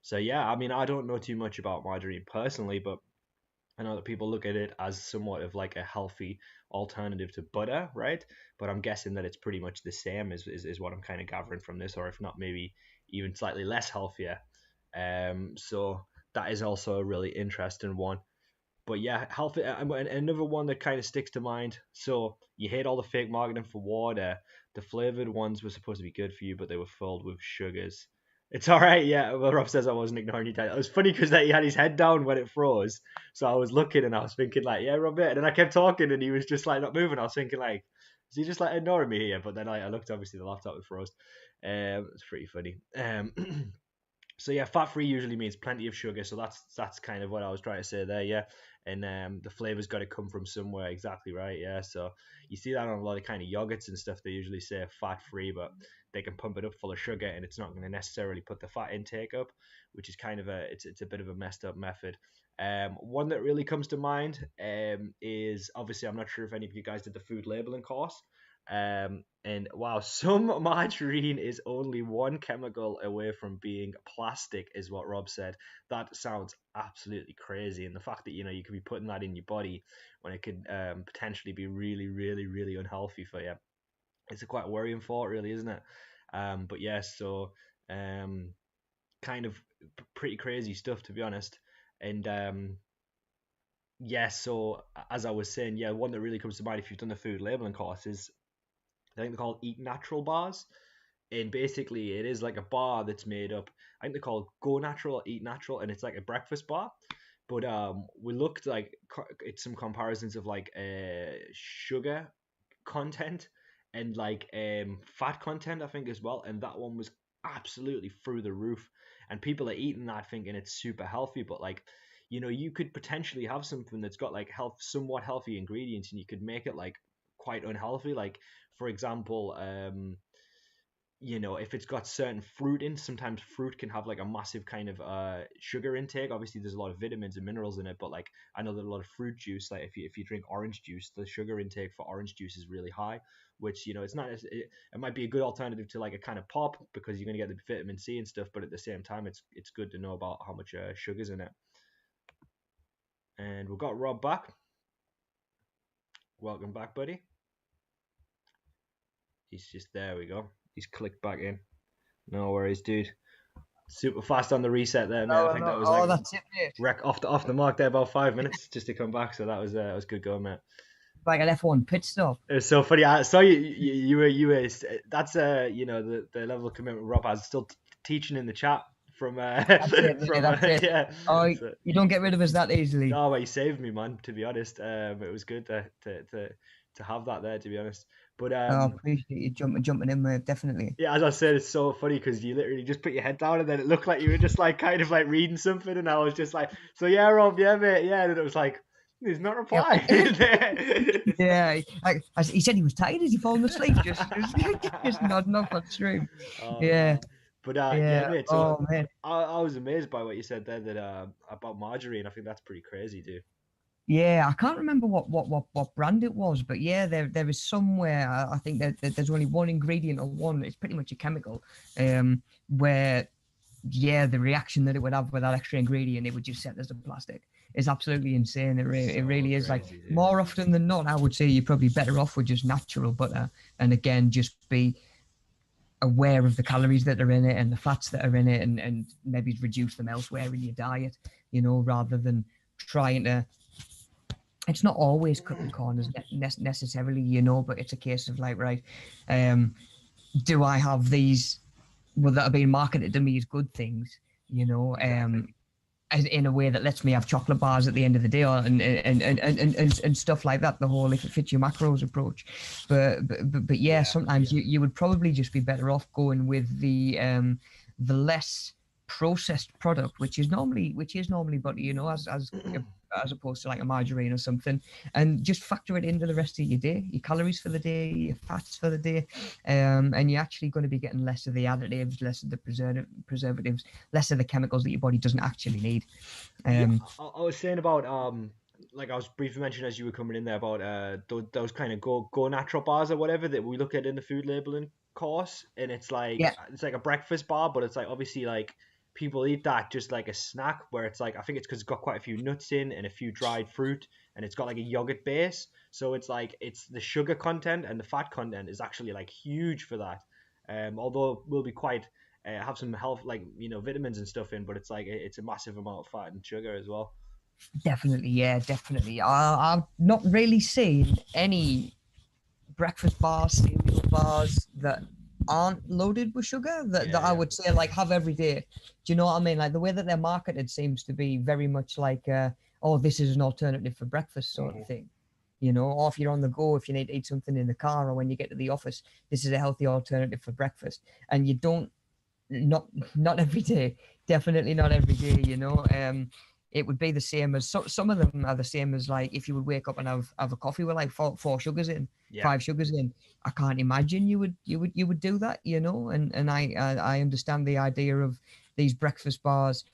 So yeah, I mean I don't know too much about margarine personally, but I know that people look at it as somewhat of like a healthy alternative to butter, right? But I'm guessing that it's pretty much the same is what I'm kind of gathering from this, or if not maybe even slightly less healthier. So that is also a really interesting one. But yeah, healthy. And another one that kind of sticks to mind. So you hate all the fake marketing for water. The flavored ones were supposed to be good for you, but they were filled with sugars. It's all right. Yeah. Well, Rob says I wasn't ignoring you. It was funny because he had his head down when it froze. So I was looking and I was thinking like, yeah, Rob. And then I kept talking and he was just like not moving. I was thinking like, is he just like ignoring me here? But then I looked. Obviously, the laptop was froze. It's pretty funny. So yeah, fat free usually means plenty of sugar. So that's kind of what I was trying to say there. Yeah, and the flavor's got to come from somewhere. Exactly right. Yeah. So you see that on a lot of kind of yogurts and stuff. They usually say fat free, but they can pump it up full of sugar, and it's not going to necessarily put the fat intake up, which is kind of it's a bit of a messed up method. One that really comes to mind is obviously I'm not sure if any of you guys did the food labeling course. And wow, some margarine is only one chemical away from being plastic, is what Rob said. That sounds absolutely crazy. And the fact that, you could be putting that in your body when it could potentially be really, really, really unhealthy for you. It's a quite worrying thought, really, isn't it? But yes, so kind of pretty crazy stuff, to be honest. And yes, so as I was saying, yeah, one that really comes to mind if you've done the food labeling course is, I think they're called Eat Natural bars. And basically, it is like a bar that's made up. I think they're called Go Natural or Eat Natural, and it's like a breakfast bar. But we looked like at some comparisons of like sugar content and like fat content, I think, as well. And that one was absolutely through the roof. And people are eating that thinking it's super healthy, but like, you could potentially have something that's got like somewhat healthy ingredients, and you could make it like quite unhealthy. Like, for example, if it's got certain fruit in, sometimes fruit can have like a massive kind of sugar intake. Obviously, there's a lot of vitamins and minerals in it, but like I know that a lot of fruit juice, like if you drink orange juice, the sugar intake for orange juice is really high, which it's not. It might be a good alternative to like a kind of pop because you're gonna get the vitamin C and stuff, but at the same time, it's good to know about how much sugar's in it. And we've got Rob back. Welcome back, buddy. He's just there. We go. He's clicked back in. No worries, dude. Super fast on the reset there, mate. I think that was like that's it, mate. wreck off the mark there, about 5 minutes just to come back. So that was good going, mate. Like an F1 pit stop. It was so funny. I saw you were that's the level of commitment Rob has, still teaching in the chat from That's it, from that's it. yeah. Oh, So, you don't get rid of us that easily. no, but he saved me, man. To be honest, it was good to have that there. To be honest, but I appreciate you jumping in, mate. Definitely. yeah, as I said, it's so funny because you literally just put your head down and then it looked like you were just like kind of like reading something, and I was just like, so yeah, Rob, yeah, mate, yeah, and it was like, he's not replying. Yeah, he said he was tired. Is he falling asleep? Just nodding off on stream. Oh, Yeah, man. But yeah, yeah. mate. So Oh man. I was amazed by what you said there that about margarine. I think that's pretty crazy, dude. Yeah, I can't remember what brand it was, but yeah, there is somewhere. I think that there's only one ingredient or one. It's pretty much a chemical, where yeah, the reaction that it would have with that extra ingredient, it would just set as a plastic. It's absolutely insane. It really is. Like, Crazy, dude. more often than not, I would say you're probably better off with just natural butter, and again, just be aware of the calories that are in it and the fats that are in it, and maybe reduce them elsewhere in your diet, rather than trying to. It's not always cutting corners necessarily, but it's a case of like, right, do I have these that are being marketed to me as good things, Exactly. as in a way that lets me have chocolate bars at the end of the day, and stuff like that. The whole if it fits your macros approach, but yeah, sometimes you would probably just be better off going with the less processed product, which is normally butter, as opposed to like a margarine or something, and just factor it into the rest of your day, your calories for the day, your fats for the day, and you're actually going to be getting less of the additives, less of the preservatives, less of the chemicals that your body doesn't actually need. Yeah, I was saying about like I was briefly mentioning as you were coming in there about those kind of go natural bars or whatever that we look at in the food labeling course, and it's like Yeah, a breakfast bar, but it's like obviously like people eat that just like a snack, where it's like I think it's because it's got quite a few nuts in and a few dried fruit, and it's got like a yogurt base, so it's like it's the sugar content and the fat content is actually like huge for that. Although it will be quite have some health, like vitamins and stuff in, but it's like it's a massive amount of fat and sugar as well. definitely. Yeah, definitely. I've not really seen any breakfast bars, cereal bars that aren't loaded with sugar that I Yeah, would say like have every day. Do you know what I mean? Like the way that they're marketed seems to be very much like, oh, this is an alternative for breakfast sort of thing. Or if you're on the go, if you need to eat something in the car or when you get to the office, this is a healthy alternative for breakfast. And you don't, not every day, definitely not every day. It would be the same as some of them are the same as like if you would wake up and have a coffee with like four sugars in, yeah, 5 sugars in. I can't imagine you would do that, and I understand the idea of these breakfast bars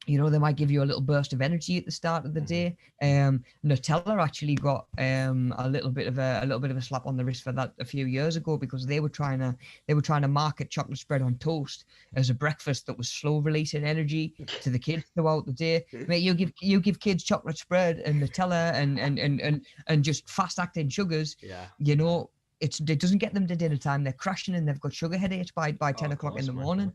They might give you a little burst of energy at the start of the day. Nutella actually got a little bit of a slap on the wrist for that a few years ago, because they were trying to market chocolate spread on toast as a breakfast that was slow releasing energy to the kids throughout the day. Mate, you give kids chocolate spread and Nutella and just fast acting sugars. Yeah. It doesn't get them to dinner time. They're crashing and they've got sugar headaches by 10 o'clock in the morning.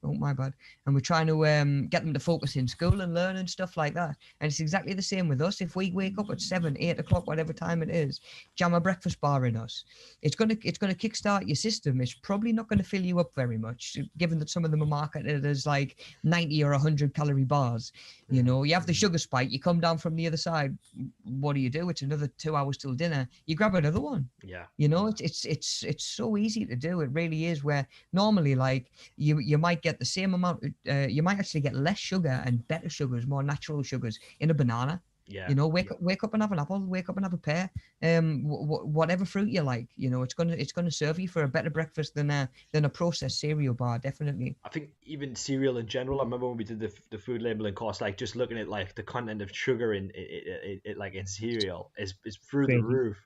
Oh my bad. And we're trying to get them to focus in school and learn and stuff like that. And it's exactly the same with us. If we wake up at 7, 8 o'clock, whatever time it is, jam a breakfast bar in us, it's gonna kickstart your system. It's probably not gonna fill you up very much, given that some of them are marketed as like 90 or 100 calorie bars. You have the sugar spike, you come down from the other side. What do? It's another 2 hours till dinner. You grab another one. Yeah. It's so easy to do. It really is. Where normally, like, you might get the same amount. You might actually get less sugar and better sugars, more natural sugars in a banana. Yeah. Wake up and have an apple. Wake up and have a pear. Whatever fruit you like. It's gonna serve you for a better breakfast than a processed cereal bar. Definitely. I think even cereal in general. I remember when we did the food labeling course, like just looking at like the content of sugar in like in cereal is through the roof.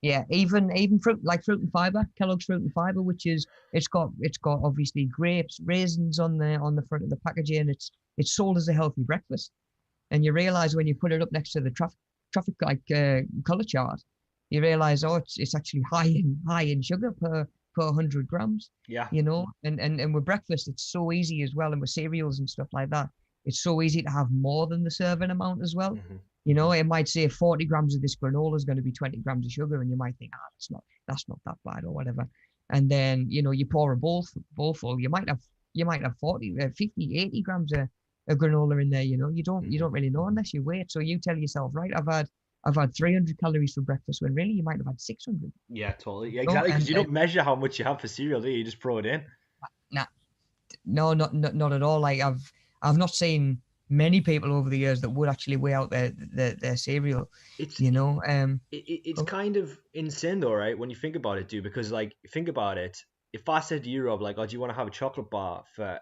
Yeah, even fruit and fiber, Kellogg's fruit and fiber, which is it's got obviously grapes, raisins on the front of the packaging. It's sold as a healthy breakfast, and you realize when you put it up next to the traffic color chart, you realize it's actually high in sugar per 100 grams. Yeah. And with breakfast it's so easy as well, and with cereals and stuff like that, it's so easy to have more than the serving amount as well. It might say 40 grams of this granola is going to be 20 grams of sugar, and you might think, that's not that bad or whatever. And then, you pour a bowl full, you might have 40, 50, 80 grams of granola in there. You don't really know unless you wait. So you tell yourself, right, I've had 300 calories for breakfast, when really you might have had 600. Yeah, totally. Yeah, exactly. Because you don't measure how much you have for cereal, do you? You just throw it in. No, not at all. Like I've not seen many people over the years that would actually weigh out their cereal. It's kind of insane though, right? When you think about it, dude. Because like, think about it. If I said to you, Rob, like, oh, do you want to have a chocolate bar for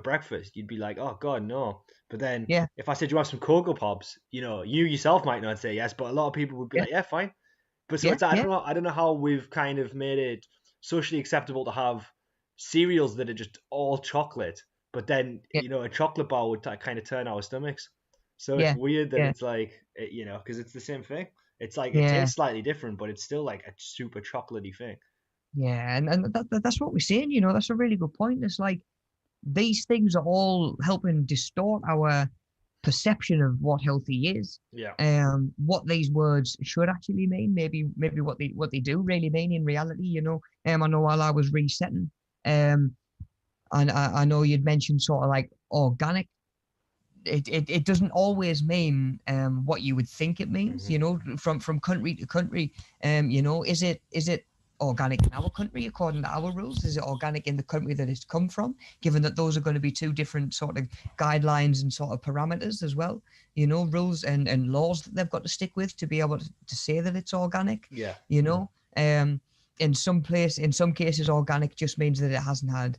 breakfast? You'd be like, oh God, no. But then, if I said you have some Cocoa Pops, you yourself might not say yes, but a lot of people would be like, yeah, fine. But so I don't know how we've kind of made it socially acceptable to have cereals that are just all chocolate. But then, a chocolate bar would kind of turn our stomachs. So it's weird that it's like, because it's the same thing. It's like, it tastes slightly different, but it's still like a super chocolatey thing. Yeah, and that's what we're saying, that's a really good point. It's like, these things are all helping distort our perception of what healthy is. Yeah. What these words should actually mean, maybe what they do really mean in reality, I know while I was resetting, and I know you'd mentioned sort of like organic. It doesn't always mean what you would think it means. From country to country. Is it organic in our country according to our rules? Is it organic in the country that it's come from? Given that those are going to be two different sort of guidelines and sort of parameters as well. Rules and laws that they've got to stick with to be able to say that it's organic. Yeah. In some cases, organic just means that it hasn't had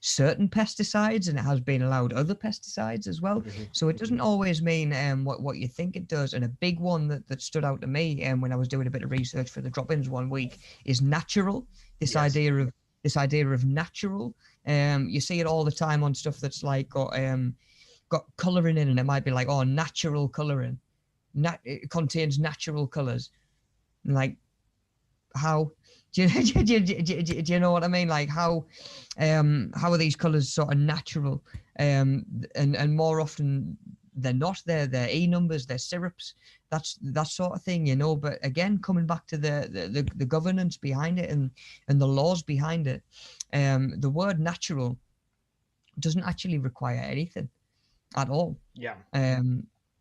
certain pesticides, and it has been allowed other pesticides as well. So it doesn't always mean what you think it does. And a big one that stood out to me when I was doing a bit of research for the drop-ins one week is natural. This idea of natural. You see it all the time on stuff that's like got colouring in, and it might be like, natural colouring. It contains natural colours. Like, how do you know what I mean? Like, how are these colors sort of natural? And more often they're not. They're E numbers, they're syrups, that sort of thing, But again, coming back to the governance behind it and the laws behind it, the word natural doesn't actually require anything at all. Yeah.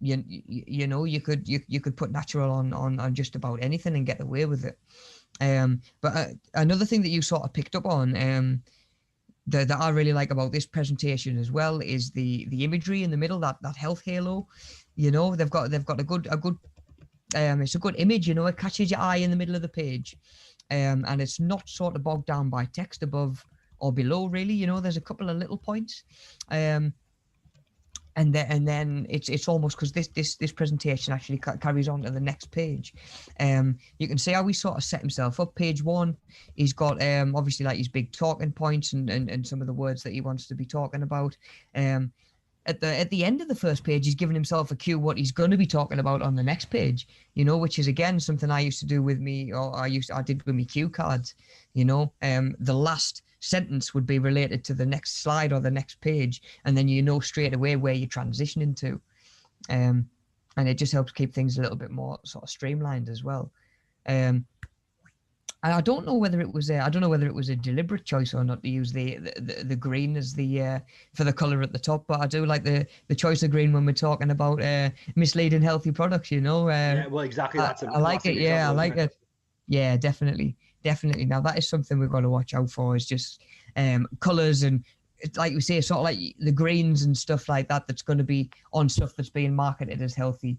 You could put natural on just about anything and get away with it. But another thing that you sort of picked up on that I really like about this presentation as well is the imagery in the middle, that health halo. They've got a good it's a good image. It catches your eye in the middle of the page, and it's not sort of bogged down by text above or below, really. You know, there's a couple of little points. And then it's almost, because this presentation actually carries on to the next page. You can see how he sort of set himself up. Page 1, he's got obviously like his big talking points and some of the words that he wants to be talking about. At the end of the first page, he's given himself a cue what he's going to be talking about on the next page, you know, which is again something I used to do with me, or I did with me cue cards. You know, the last sentence would be related to the next slide or the next page, and then you know straight away where you're transitioning to, and it just helps keep things a little bit more sort of streamlined as well. And I don't know whether it was a deliberate choice or not to use the green as the for the color at the top, but I do like the choice of green when we're talking about misleading healthy products. You know, Yeah, well, exactly. That's a I like classic it. Yeah, I example, isn't like it? it. Yeah, definitely. Now that is something we've got to watch out for. Is just colors, and it's like we say, sort of like the greens and stuff like that. That's going to be on stuff that's being marketed as healthy.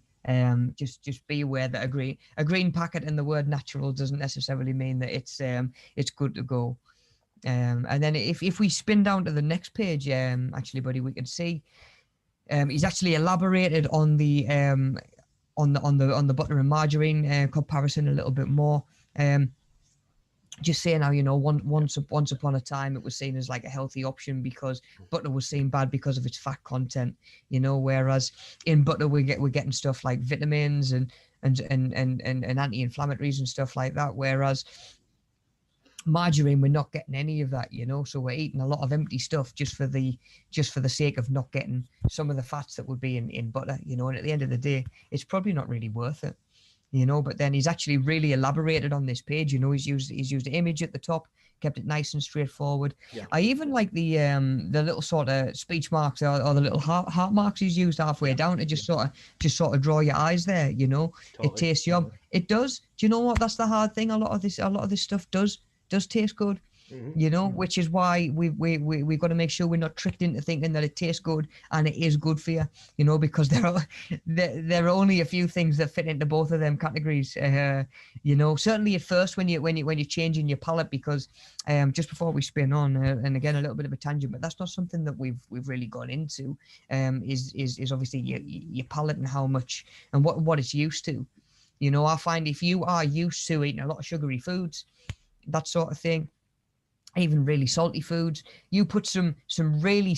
Just be aware that a green packet and the word natural doesn't necessarily mean that it's good to go. And then if we spin down to the next page, actually, buddy, we can see he's actually elaborated on the butter and margarine comparison a little bit more. Just saying how, you know, once upon a time it was seen as like a healthy option because butter was seen bad because of its fat content, you know, whereas in butter we're getting stuff like vitamins and anti-inflammatories and stuff like that, whereas margarine we're not getting any of that, you know, so we're eating a lot of empty stuff just for the sake of not getting some of the fats that would be in butter, you know. And at the end of the day, it's probably not really worth it, you know. But then he's actually really elaborated on this page, you know. He's used the image at the top, kept it nice and straightforward. Yeah. I even like the little sort of speech marks or the little heart marks he's used halfway down to just sort of draw your eyes there, you know. Totally. It tastes yum. It does. Do you know what? That's the hard thing. A lot of this stuff does taste good. Mm-hmm. You know, which is why we've got to make sure we're not tricked into thinking that it tastes good and it is good for you, you know, because there are only a few things that fit into both of them categories. You know, certainly at first when you're changing your palate, because just before we spin on, and again a little bit of a tangent, but that's not something that we've really gone into. Is obviously your palate and how much and what it's used to. You know, I find if you are used to eating a lot of sugary foods, that sort of thing, even really salty foods, you put some really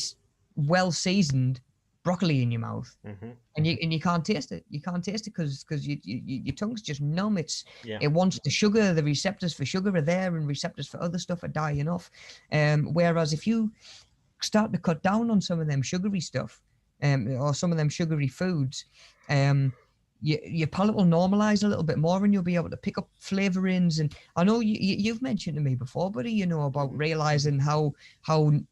well seasoned broccoli in your mouth, Mm-hmm. and you can't taste it. You can't taste it because your tongue's just numb. Yeah. It wants the sugar. The receptors for sugar are there, and receptors for other stuff are dying off. Whereas if you start to cut down on some of them sugary stuff, or some of them sugary foods, your palate will normalize a little bit more, and you'll be able to pick up flavorings. And I know you've mentioned to me before, buddy, you know, about realizing how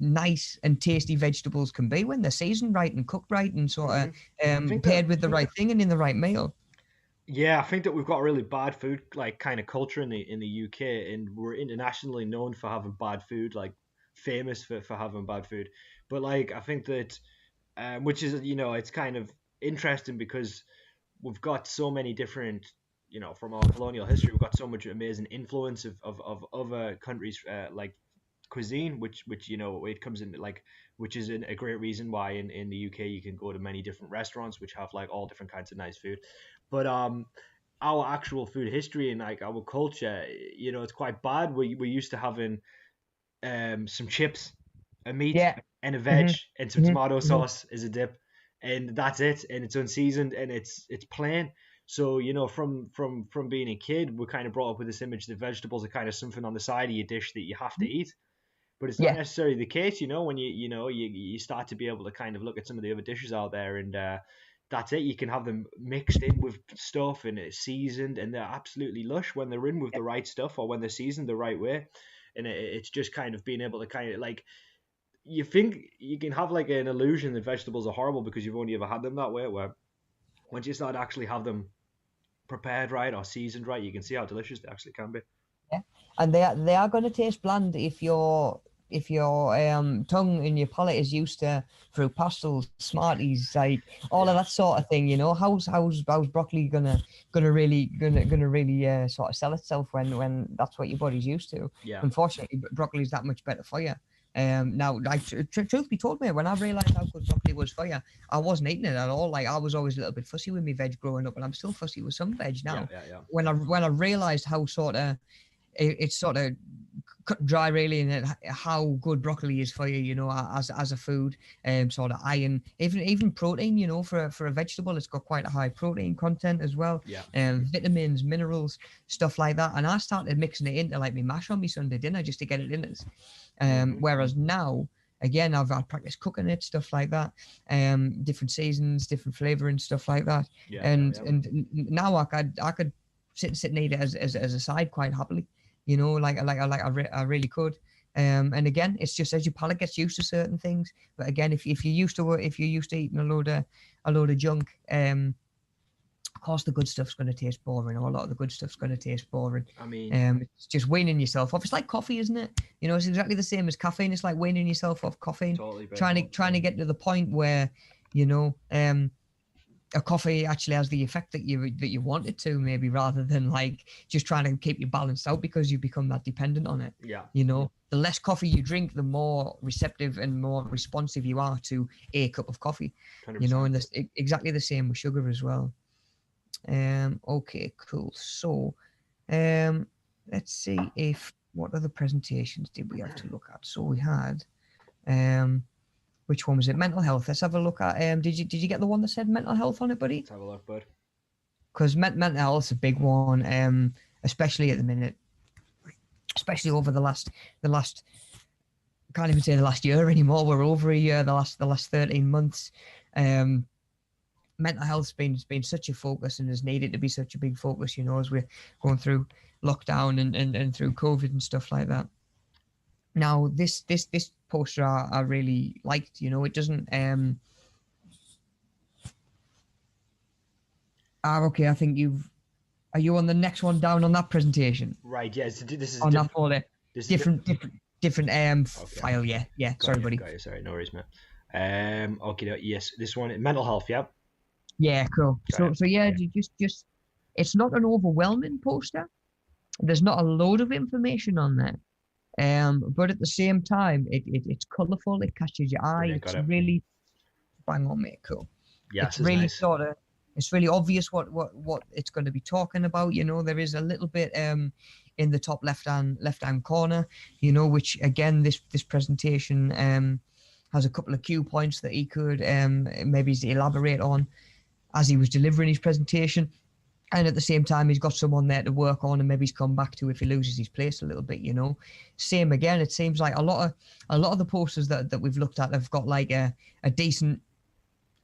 nice and tasty vegetables can be when they're seasoned right and cooked right and sort of paired with the right thing and in the right meal. Yeah, I think that we've got a really bad food like kind of culture in the UK, and we're internationally known for having bad food, like famous for having bad food. But like I think that, which is, you know, it's kind of interesting because we've got so many different, you know, from our colonial history, we've got so much amazing influence of other countries, like cuisine, which you know, it comes in like, which is a great reason why in the UK you can go to many different restaurants which have like all different kinds of nice food. But our actual food history and like our culture, you know, it's quite bad. We're used to having some chips, a meat, Yeah. and a veg, and some tomato Mm-hmm. sauce as a dip, and that's it. And it's unseasoned and it's plain. So you know, from being a kid, we're kind of brought up with this image that vegetables are kind of something on the side of your dish that you have to eat. But it's not Yeah. necessarily the case, you know, when you start to be able to kind of look at some of the other dishes out there, and that's it. You can have them mixed in with stuff and it's seasoned, and they're absolutely lush when they're in with the right stuff or when they're seasoned the right way. And it's just kind of being able to kind of like, you think you can have like an illusion that vegetables are horrible because you've only ever had them that way, where once you start to actually have them prepared right or seasoned right, you can see how delicious they actually can be. Yeah, and they are going to taste bland if your tongue and your palate is used to fruit pastels, Smarties, like all of that sort of thing. You know, how's broccoli gonna really sort of sell itself when that's what your body's used to. Yeah. Unfortunately, broccoli's that much better for you. Now, like, truth be told, mate, when I realised how good broccoli was for you, I wasn't eating it at all. Like, I was always a little bit fussy with my veg growing up, and I'm still fussy with some veg now. Yeah. When I realised how sort of it's sort of cut and dry really, and how good broccoli is for you, you know, as a food, sort of iron, even protein, you know, for a vegetable, it's got quite a high protein content as well. Vitamins, minerals, stuff like that. And I started mixing it into like my mash on my Sunday dinner just to get it in us. Whereas now, again, I've practiced cooking it, stuff like that, different seasons, different flavoring, stuff like that. And now I could sit and eat it as a side quite happily. You know, like I really could. And again, it's just as your palate gets used to certain things. But again, if you're used to eating a load of junk, of course the good stuff's going to taste boring, or a lot of the good stuff's going to taste boring. I mean, it's just weaning yourself off. It's like coffee, isn't it? You know, it's exactly the same as caffeine. It's like weaning yourself off caffeine. Totally. Trying to get to the point where, you know, a coffee actually has the effect that you want it to, maybe, rather than like just trying to keep you balanced out because you become that dependent on it. You know, the less coffee you drink, the more receptive and more responsive you are to a cup of coffee. 100%. You know, and this exactly the same with sugar as well. Okay, cool. So let's see what other presentations did we have to look at. So we had which one was it? Mental health. Let's have a look at. Did you get the one that said mental health on it, buddy? Let's have a look, bud. Because mental health's a big one, especially at the minute, especially over the last. Can't even say the last year anymore. We're over a year. The last 13 months. Mental health's been such a focus and has needed to be such a big focus. You know, as we're going through lockdown and through COVID and stuff like that. Now, this poster I really liked. You know, it doesn't. Okay, I think are you on the next one down on that presentation? Right. Yes. This is on that folder. Different okay. file. Yeah. Sorry, buddy. Got you. Sorry, no worries, man. Okay. Yes, this one, mental health. Yep. Yeah. Cool. So yeah, just it's not an overwhelming poster. There's not a load of information on there. But at the same time, it's colourful. It catches your eye. It's really bang on, mate. Cool. Yeah, it's really nice. It's really obvious what it's going to be talking about. You know, there is a little bit in the top left hand corner. You know, which again this presentation has a couple of cue points that he could maybe elaborate on as he was delivering his presentation. And at the same time, he's got someone there to work on, and maybe he's come back to if he loses his place a little bit, you know. Same again, it seems like a lot of the posters that we've looked at have got like a decent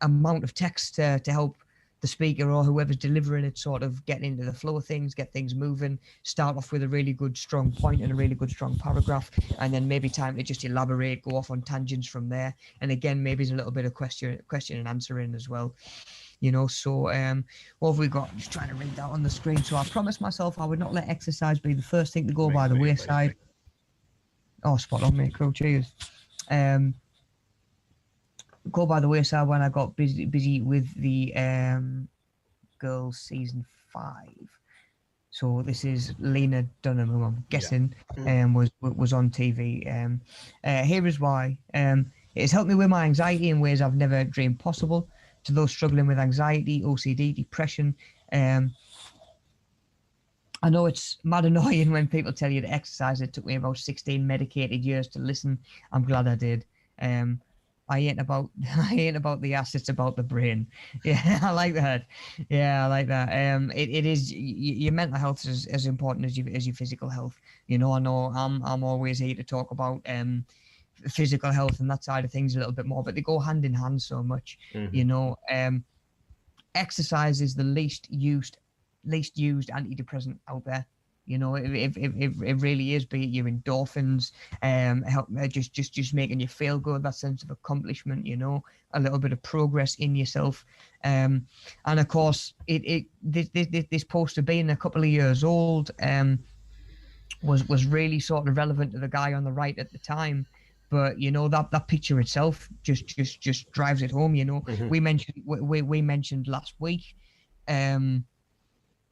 amount of text to help the speaker or whoever's delivering it sort of get into the flow of things, get things moving, start off with a really good strong point and a really good strong paragraph, and then maybe time to just elaborate, go off on tangents from there. And again, maybe there's a little bit of question and answering as well. You know, so what have we got? I'm just trying to read that on the screen. So I promised myself I would not let exercise be the first thing to go by the wayside. Oh, spot on, mate. Cool, cheers. Go by the wayside when I got busy with the Girls season 5. So this is Lena Dunham, who I'm guessing was on TV. Here is why. It has helped me with my anxiety in ways I've never dreamed possible. To those struggling with anxiety, OCD, depression. I know it's mad annoying when people tell you to exercise. It took me about 16 medicated years to listen. I'm glad I did. I ain't about the ass, it's about the brain. Yeah, I like that. Yeah, I like that. It is your mental health is as important as your physical health. You know, I know I'm always here to talk about physical health and that side of things a little bit more, but they go hand in hand so much. You know, exercise is the least used antidepressant out there. You know, it really is. Be it your endorphins, help just making you feel good, that sense of accomplishment. You know, a little bit of progress in yourself, and of course, this poster being a couple of years old, was really sort of relevant to the guy on the right at the time. But you know, that picture itself just drives it home. You know, we mentioned last week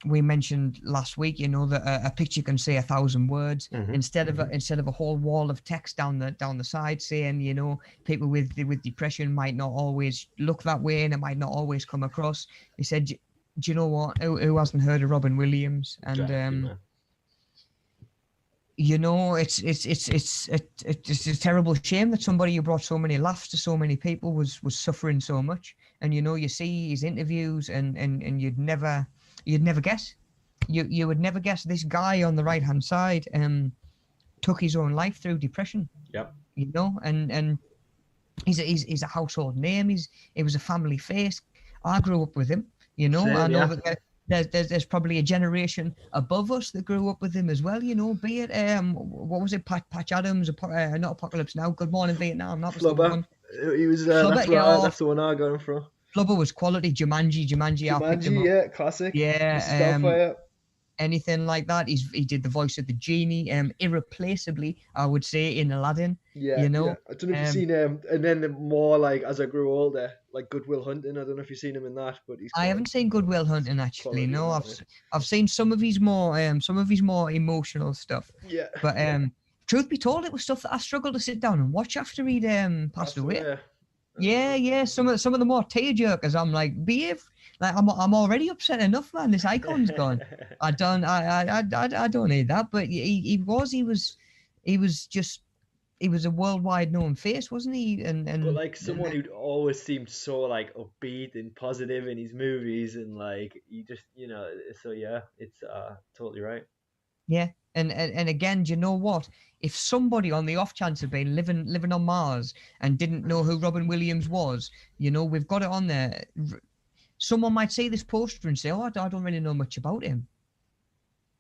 we mentioned last week, you know, that a picture can say 1,000 words instead of a whole wall of text down the side saying, you know, people with depression might not always look that way and it might not always come across. He said, do you know what? Who hasn't heard of Robin Williams? And Exactly, man. you know, it's a terrible shame that somebody who brought so many laughs to so many people was suffering so much. And you know, you see his interviews, and you'd never guess. You would never guess this guy on the right hand side took his own life through depression. Yep. You know, and he's a household name. He was a family face. I grew up with him. You know, Same, I know yeah. that there's probably a generation above us that grew up with him as well. You know, be it what was it, Patch Adams, not Apocalypse Now, Good Morning Vietnam. That was the Flubber. one. He was. Flubber, yeah, That's the one I got him from. Flubber was quality. Jumanji, I picked him Jumanji, up. yeah, classic. Mrs. Yeah, Doubtfire. anything like that. He did the voice of the genie, irreplaceably, I would say, in Aladdin. Yeah, You yeah. know, I don't know if you've seen him, and then more like as I grew older, like Good Will Hunting. I don't know if you've seen him in that, but he's I haven't seen Good Will Hunting actually. quality in No, that, mate. I've seen some of his more emotional stuff. Yeah. But truth be told, it was stuff that I struggled to sit down and watch after he'd passed away. Yeah. Some of the more tear jerkers, I'm like, behave. Like I'm already upset enough, man. This icon's gone. I don't need that. But he was a worldwide known face, wasn't he? But like someone who'd always seemed so like upbeat and positive in his movies, and like you just so yeah, it's totally right. Yeah, and again, do you know what? If somebody on the off chance had been living on Mars and didn't know who Robin Williams was, you know, we've got it on there. Someone might see this poster and say, "Oh, I don't really know much about him."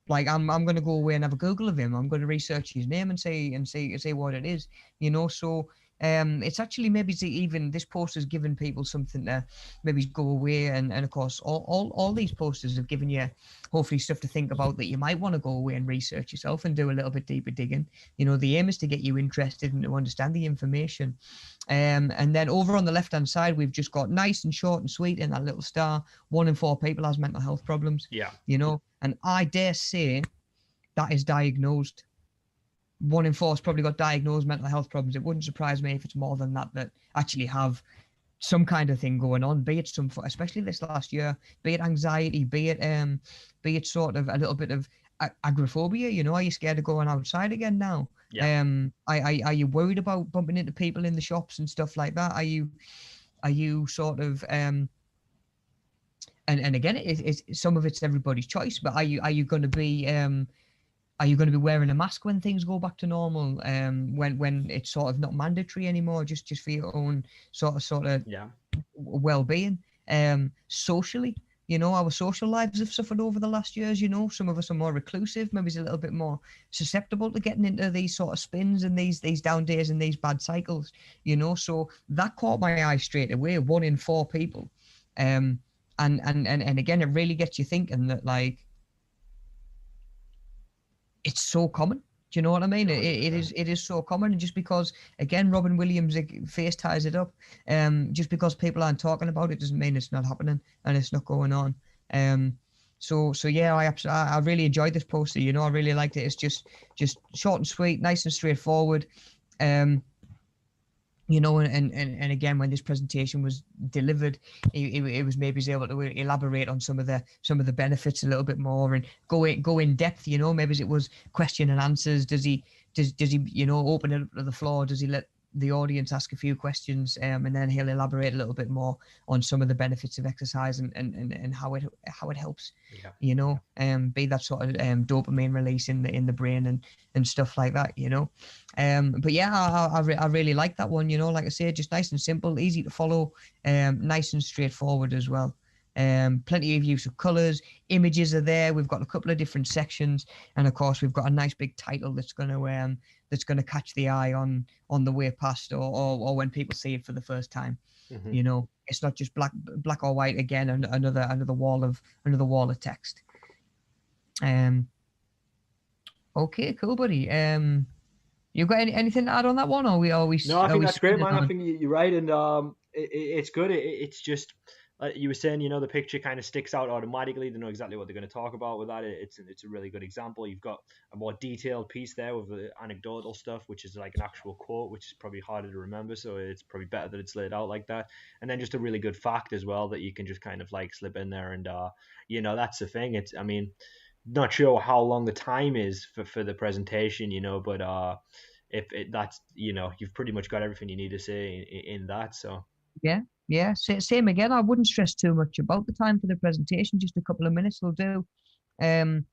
Like I'm going to go away and have a Google of him. I'm going to research his name and see what it is, you know. So it's actually maybe even this poster's given people something to maybe go away, and of course all these posters have given you hopefully stuff to think about that you might want to go away and research yourself and do a little bit deeper digging. You know, the aim is to get you interested and to understand the information. And then over on the left hand side, we've just got nice and short and sweet in that little star. 1 in 4 people has mental health problems. Yeah. You know, and I dare say that is diagnosed. 1 in 4 has probably got diagnosed mental health problems. It wouldn't surprise me if it's more than that actually have some kind of thing going on, be it some, especially this last year, be it anxiety, be it sort of a little bit of agoraphobia. You know, are you scared of going outside again now? Yeah. Are you worried about bumping into people in the shops and stuff like that? Are you sort of and again, it's some of it's everybody's choice, but are you going to be wearing a mask when things go back to normal? When it's sort of not mandatory anymore, just for your own sort of Yeah. well-being. Socially, you know, our social lives have suffered over the last years. You know, some of us are more reclusive, maybe it's a little bit more susceptible to getting into these sort of spins and these down days and these bad cycles. You know, so that caught my eye straight away. 1 in 4 people. And again, it really gets you thinking that, like, it's so common. Do you know what I mean? It is so common, and just because, again, Robin Williams' face ties it up. Just because people aren't talking about it doesn't mean it's not happening and it's not going on. So yeah, I really enjoyed this poster. You know, I really liked it. It's just short and sweet, nice and straightforward. You know, and again, when this presentation was delivered, it was maybe able to elaborate on some of the benefits a little bit more and go in depth. You know, maybe it was question and answers. Does he you know, open it up to the floor? Does he let the audience ask a few questions, and then he'll elaborate a little bit more on some of the benefits of exercise and how it helps. Yeah. You know, be that sort of dopamine release in the brain and stuff like that. You know, but yeah, I really like that one. You know, like I say, just nice and simple, easy to follow, nice and straightforward as well. Plenty of use of colors, images are there. We've got a couple of different sections, and of course we've got a nice big title that's going to catch the eye on the way past or when people see it for the first time. Mm-hmm. You know, it's not just black or white again, and another wall of text. Okay, cool, buddy. You got anything to add on that one, or we always? No, I think that's great, man. I think you're right, and it's good. It's just you were saying, the picture kind of sticks out automatically. They know exactly what they're going to talk about with that. It's a really good example. You've got a more detailed piece there with the anecdotal stuff, which is like an actual quote, which is probably harder to remember. So it's probably better that it's laid out like that. And then just a really good fact as well that you can just kind of like slip in there. And that's the thing. I mean, not sure how long the time is for the presentation, but if that's you've pretty much got everything you need to say in that. So yeah, same again. I wouldn't stress too much about the time for the presentation. Just a couple of minutes will do. Um,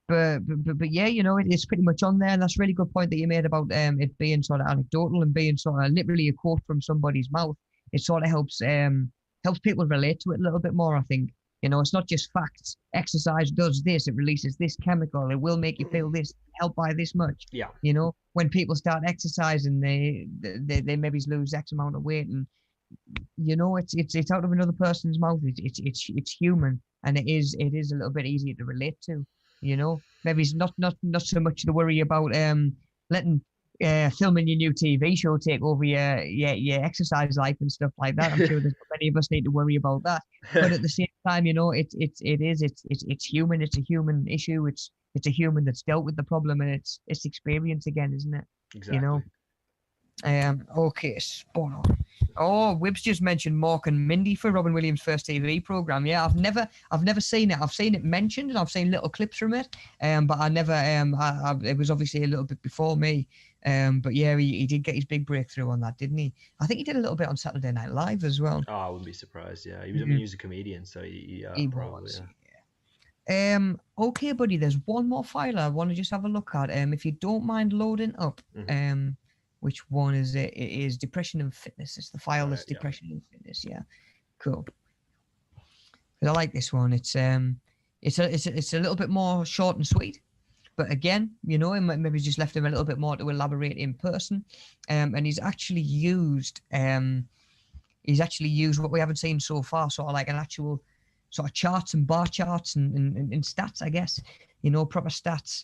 but yeah, it's pretty much on there. And that's a really good point that you made about it being sort of anecdotal and being sort of literally a quote from somebody's mouth. It sort of helps people relate to it a little bit more, I think. It's not just facts. Exercise does this, it releases this chemical, it will make you feel this, help by this much. Yeah. When people start exercising, they maybe lose X amount of weight, and it's out of another person's mouth. It's human, and it is a little bit easier to relate to. Maybe it's not so much the worry about letting filming your new TV show take over your exercise life and stuff like that. I'm sure there's not many of us need to worry about that. But at the same time, it's human. It's a human issue. It's a human that's dealt with the problem, and it's experience again, isn't it? Exactly. Okay, spot on. Oh, Wibbs just mentioned Mork and Mindy for Robin Williams' first TV program. Yeah, I've never seen it. I've seen it mentioned and I've seen little clips from it. But I never. It was obviously a little bit before me. But yeah, he did get his big breakthrough on that, didn't he? I think he did a little bit on Saturday Night Live as well. Oh, I wouldn't be surprised. Yeah, he was a comedian, so he probably. Was, yeah. Okay, buddy. There's one more file I want to just have a look at. If you don't mind loading up. Which one is it? It is depression and fitness. It's the file that's depression and fitness. Yeah, cool. I like this one. It's a little bit more short and sweet, but again, maybe just left him a little bit more to elaborate in person. And he's actually used what we haven't seen so far, sort of like an actual sort of charts and bar charts and stats, I guess. Proper stats.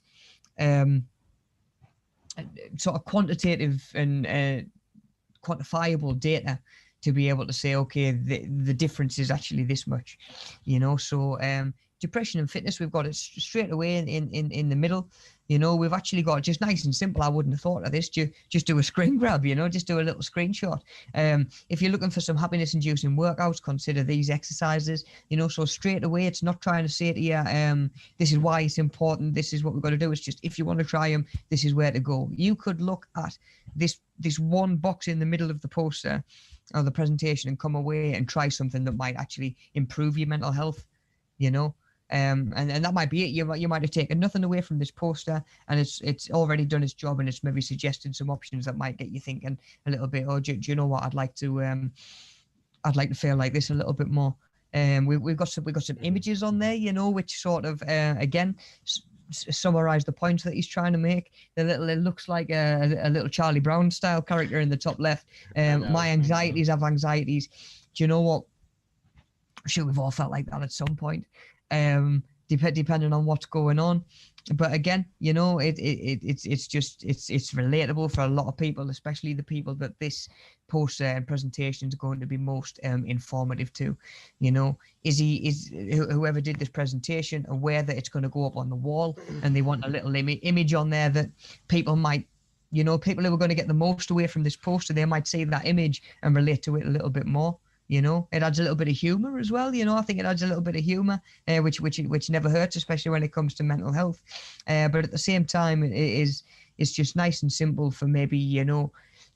Sort of quantitative and quantifiable data to be able to say, okay, the difference is actually this much, so depression and fitness, we've got it straight away in the middle. We've actually got just nice and simple. I wouldn't have thought of this. Just do a screen grab, just do a little screenshot. If you're looking for some happiness inducing workouts, consider these exercises, so straight away, it's not trying to say to you, this is why it's important. This is what we've got to do. It's just, if you want to try them, this is where to go. You could look at this one box in the middle of the poster or the presentation and come away and try something that might actually improve your mental health, and that might be it. You might have taken nothing away from this poster, and it's already done its job, and it's maybe suggested some options that might get you thinking a little bit. Oh, do you know what? I'd like to feel like this a little bit more. We've got some images on there, which sort of again summarize the points that he's trying to make. It looks like a little Charlie Brown style character in the top left. My anxieties have anxieties. Do you know what? I'm sure we've all felt like that at some point. Depending on what's going on, but again, it's relatable for a lot of people, especially the people that this poster and presentation is going to be most informative to. Is whoever did this presentation aware that it's going to go up on the wall, and they want a little image on there that people might, people who are going to get the most away from this poster, they might see that image and relate to it a little bit more. It adds a little bit of humor as well. I think it adds a little bit of humor, which never hurts, especially when it comes to mental health. But at the same time, it's just nice and simple for maybe,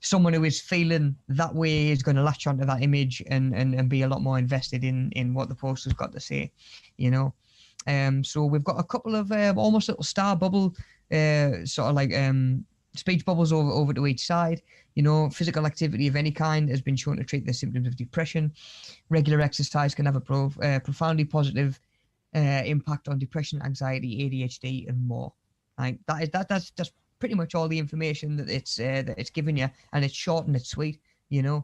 someone who is feeling that way is going to latch onto that image and be a lot more invested in what the poster's got to say, So we've got a couple of almost little star bubble, sort of like speech bubbles over to each side. Physical activity of any kind has been shown to treat the symptoms of depression. Regular exercise can have a profoundly positive impact on depression, anxiety, ADHD, and more. Like that's pretty much all the information that it's giving you, and it's short and it's sweet. The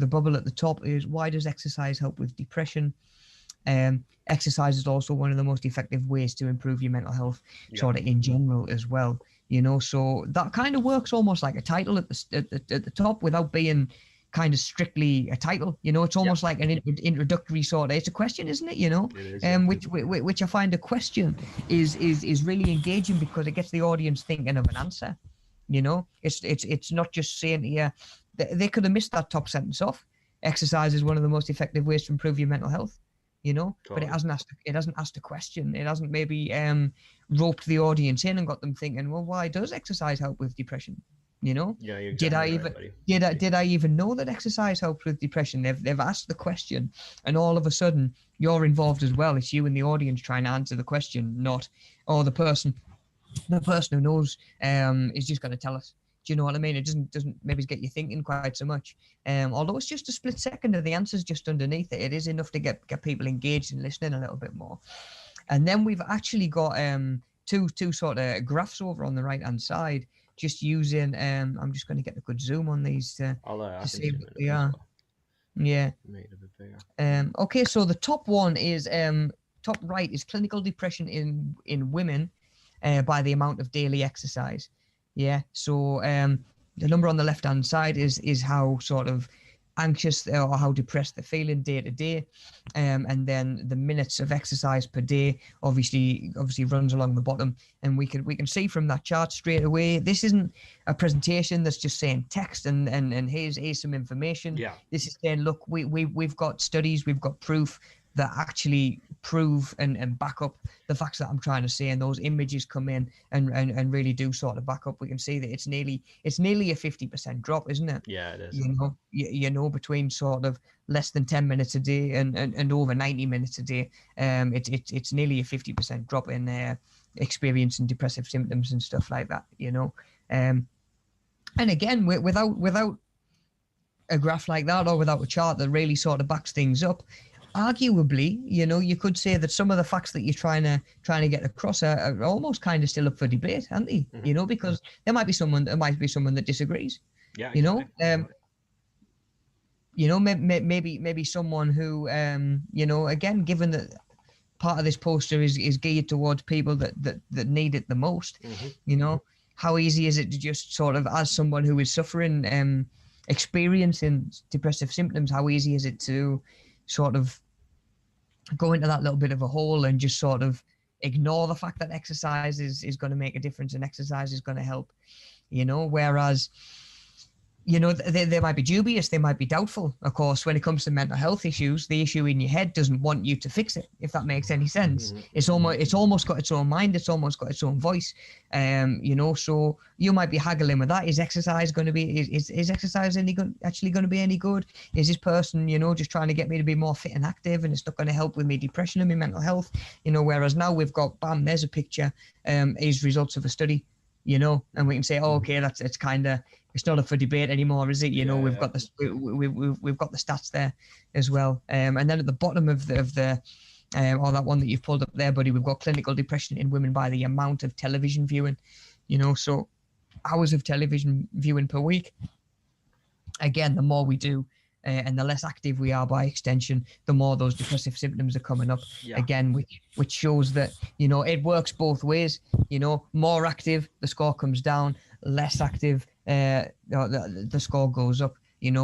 bubble at the top is, why does exercise help with depression? Exercise is also one of the most effective ways to improve your mental health, sort of in general as well. So that kind of works almost like a title at the top without being, kind of strictly a title. It's almost like an introductory sort of. It's a question, isn't it? It is, yeah. Which I find a question is really engaging because it gets the audience thinking of an answer. It's not just saying here. They could have missed that top sentence off. Exercise is one of the most effective ways to improve your mental health. But it hasn't asked a question. It hasn't maybe roped the audience in and got them thinking, well, why does exercise help with depression? Yeah, you're exactly right, buddy. Did I even know that exercise helps with depression? They've asked the question, and all of a sudden you're involved as well. It's you and the audience trying to answer the question, not the person who knows is just going to tell us. Do you know what I mean? It doesn't maybe get you thinking quite so much. Although it's just a split second of the answers just underneath it, it is enough to get people engaged and listening a little bit more. And then we've actually got two sort of graphs over on the right hand side, just using I'm just going to get a good zoom on these to see what they are. Yeah. Make it a bit bigger. Okay, so the top one is top right is clinical depression in women by the amount of daily exercise. Yeah, so the number on the left hand side is how sort of anxious or how depressed they're feeling day to day, and then the minutes of exercise per day obviously runs along the bottom, and we can see from that chart straight away. This isn't a presentation that's just saying text and here's some information. Yeah. This is saying, look, we've got studies, we've got proof that actually prove and back up the facts that I'm trying to say, and those images come in and really do sort of back up. We can see that it's nearly a 50% drop, isn't it? Yeah, it is. Between sort of less than 10 minutes a day and over 90 minutes a day, it's nearly a 50% drop in experiencing depressive symptoms and stuff like that. And again, without a graph like that, or without a chart that really sort of backs things up, arguably, you could say that some of the facts that you're trying to get across are almost kind of still up for debate, aren't they? Mm-hmm. Because there might be someone that disagrees. Yeah. Maybe someone who, again, given that part of this poster is geared towards people that need it the most. Mm-hmm. How easy is it to just sort of, as someone who is suffering, experiencing depressive symptoms, how easy is it to sort of go into that little bit of a hole and just sort of ignore the fact that exercise is going to make a difference and exercise is going to help, whereas they might be dubious, they might be doubtful. Of course, when it comes to mental health issues, the issue in your head doesn't want you to fix it, if that makes any sense. Mm-hmm. It's almost got its own mind, it's almost got its own voice. So you might be haggling with that. Is exercise going to be is exercise actually going to be any good? Is this person, just trying to get me to be more fit and active, and it's not going to help with me depression and my mental health? Whereas now we've got, bam, there's a picture, is results of a study, and we can say, oh, okay, it's kind of, it's not up for debate anymore, is it? We've got the we've got the stats there as well. And then at the bottom of the or that one that you've pulled up there, buddy, we've got clinical depression in women by the amount of television viewing. So hours of television viewing per week. Again, the more we do, and the less active we are by extension, the more those depressive symptoms are coming up. Yeah. Again, which shows that it works both ways. More active, the score comes down. Less active, the score goes up.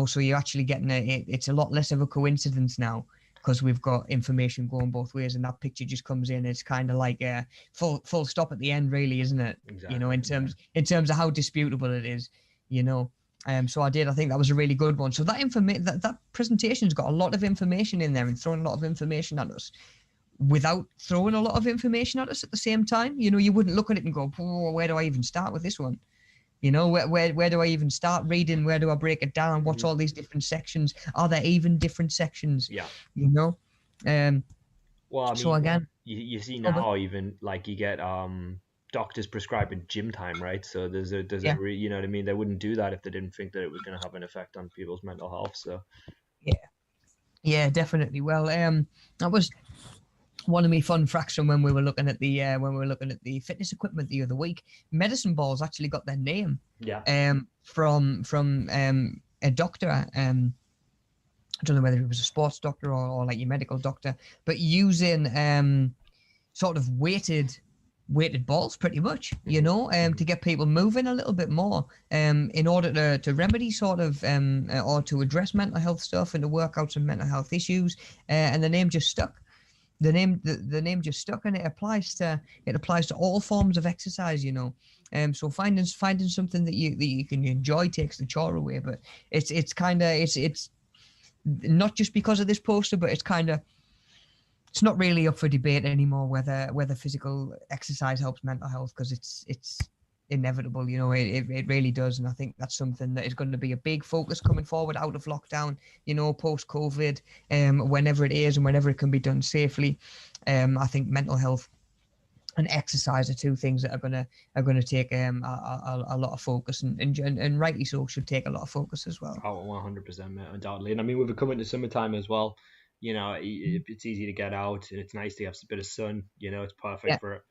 So you're actually getting it's a lot less of a coincidence now, because we've got information going both ways, and that picture just comes in. It's kind of like a full stop at the end, really, isn't it? Exactly. In terms of how disputable it is. So I think that was a really good one. So that presentation's got a lot of information in there and throwing a lot of information at us without throwing a lot of information at us at the same time. You wouldn't look at it and go, oh, where do I even start with this one? Where do I even start reading? Where do I break it down? What's all these different sections? Are there even different sections? Yeah. Well, I mean, so again, you see now, even like you get doctors prescribing gym time, right? So there's a you know what I mean? They wouldn't do that if they didn't think that it was going to have an effect on people's mental health. So yeah, definitely. Well, that was one of my fun facts from when we were looking at the fitness equipment the other week. Medicine balls actually got their name from a doctor. I don't know whether it was a sports doctor or like your medical doctor, but using sort of weighted weighted balls pretty much, to get people moving a little bit more, in order to remedy sort of, or to address mental health stuff and to work out some mental health issues. And the name just stuck. The name just stuck, and it applies to all forms of exercise, so finding something that you can enjoy takes the chore away. But it's kind of it's not just because of this poster, but it's not really up for debate anymore whether physical exercise helps mental health, because it's inevitable, it really does. And I think that's something that is going to be a big focus coming forward out of lockdown, post COVID, whenever it is and whenever it can be done safely. I think mental health and exercise are two things that are gonna take a lot of focus, and rightly so should take a lot of focus as well. Oh, 100%, mate, undoubtedly. And I mean, with it coming to summertime as well, it's easy to get out, and it's nice to have a bit of sun. It's perfect for it.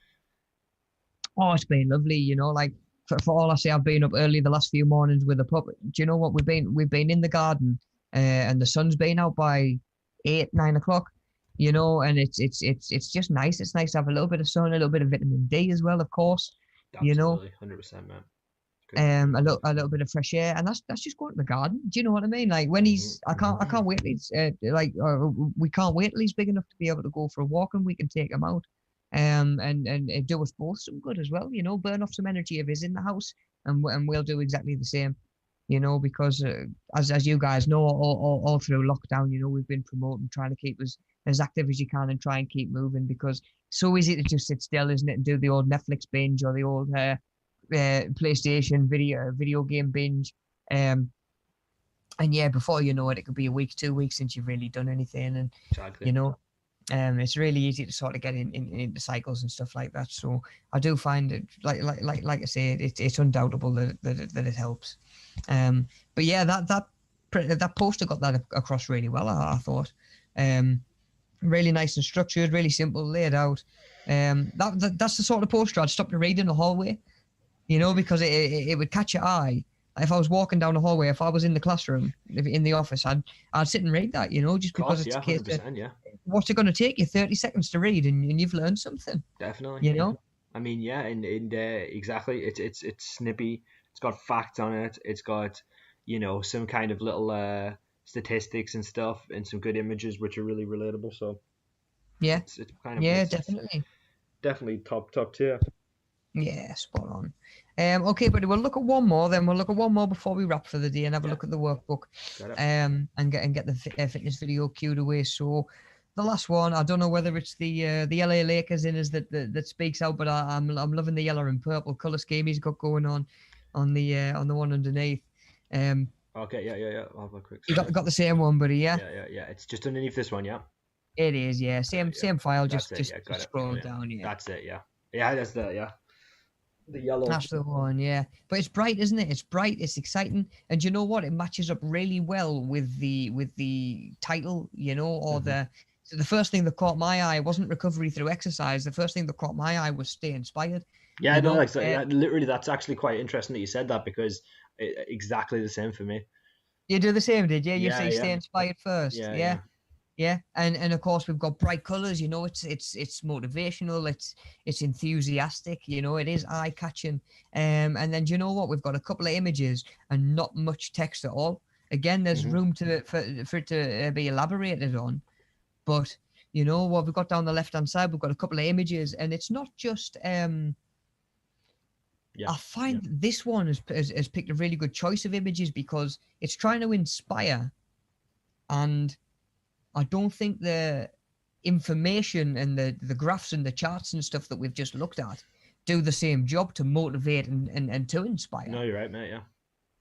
Oh, it's been lovely, like for all I say, I've been up early the last few mornings with the pup. Do you know what? We've been in the garden, and the sun's been out by 8-9 o'clock, and it's just nice. It's nice to have a little bit of sun, a little bit of vitamin D as well, of course. Absolutely, 100%, man. A little bit of fresh air, and that's just going to the garden. Do you know what I mean? Like when I can't wait till he's we can't wait till he's big enough to be able to go for a walk, and we can take him out, and do us both some good as well. Burn off some energy if he's in the house, and we'll do exactly the same. Because as you guys know, all through lockdown, we've been promoting trying to keep us as active as you can and try and keep moving, because it's so easy to just sit still, isn't it, and do the old Netflix binge or the old PlayStation video game binge, and yeah, before you know it, it could be a week, 2 weeks since you've really done anything, and exactly. It's really easy to sort of get into cycles and stuff like that. So I do find it, like I say, it's undoubtable that it helps. But yeah, that poster got that across really well, I thought. Really nice and structured, really simple, laid out. That's the sort of poster I'd stop to read in the hallway, because it would catch your eye. If I was walking down the hallway, if I was in the classroom, in the office, I'd sit and read that, just because it's a case that, what's it going to take you 30 seconds to read, and you've learned something. Definitely. I mean, yeah, and exactly. It's snippy. It's got facts on it. It's got, some kind of little statistics and stuff, and some good images which are really relatable. So yeah, it's kind of definitely top tier. Yeah, spot on. Okay, but we'll look at one more. Then we'll look at one more before we wrap for the day, and have a look at the workbook, and get the fitness video queued away. So the last one, I don't know whether it's the LA Lakers in us that speaks out, but I'm loving the yellow and purple color scheme he's got going on the one underneath. Okay, yeah. I'll have a quick. You got the same one, buddy, yeah. Yeah. It's just underneath this one, yeah. It is, yeah. Same file. Just scroll down, yeah. That's it, yeah. Yeah, that's the yellow. That's the one, yeah. But it's bright, isn't it? It's bright, it's exciting, and you know what? It matches up really well with the title, or the first thing that caught my eye wasn't recovery through exercise. The first thing that caught my eye was stay inspired. Yeah, no, literally, that's actually quite interesting that you said that, because exactly the same for me. You do the same, did you? You say stay inspired first, yeah. Yeah, and of course we've got bright colours. It's motivational. It's enthusiastic. It is eye catching. And then you know what? We've got a couple of images and not much text at all. Again, there's room for it to be elaborated on. But what we've got down the left hand side, we've got a couple of images, and it's not just. I find this one has picked a really good choice of images, because it's trying to inspire, and I don't think the information and the graphs and the charts and stuff that we've just looked at do the same job to motivate and to inspire. No, you're right, mate,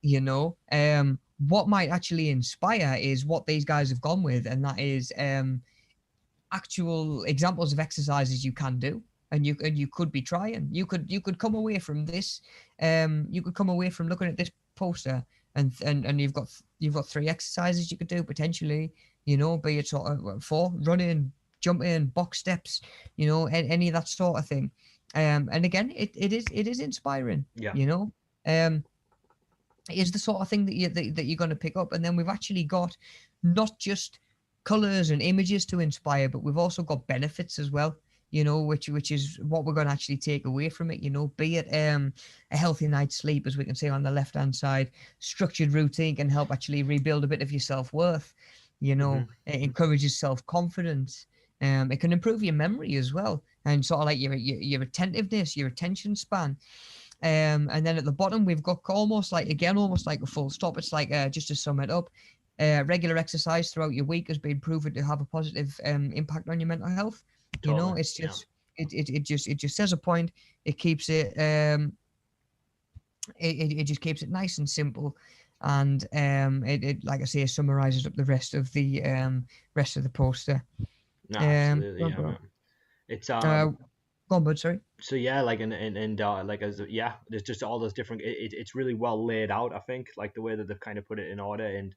yeah. What might actually inspire is what these guys have gone with, and that is actual examples of exercises you can do, and you could be trying. You could come away from this, you could come away from looking at this poster, and you've got 3 exercises you could do potentially. Be it sort of 4, running, jumping, box steps, any of that sort of thing. And again, it is inspiring. Yeah. It is the sort of thing that you're going to pick up. And then we've actually got not just colors and images to inspire, but we've also got benefits as well. which is what we're going to actually take away from it, be it a healthy night's sleep, as we can see on the left-hand side. Structured routine can help actually rebuild a bit of your self-worth. It encourages self-confidence. It can improve your memory as well, and sort of like your attentiveness, your attention span. And then at the bottom, we've got almost like a full stop. It's like, just to sum it up, regular exercise throughout your week has been proven to have a positive impact on your mental health. Totally. It's just it just says a point. It keeps it it just keeps it nice and simple, and it like I say, summarizes up the rest of the poster. No, absolutely, yeah, man. It's Go on, bud. Sorry. So yeah, like and like there's just all those different. It's really well laid out. I think like the way that they've kind of put it in order, and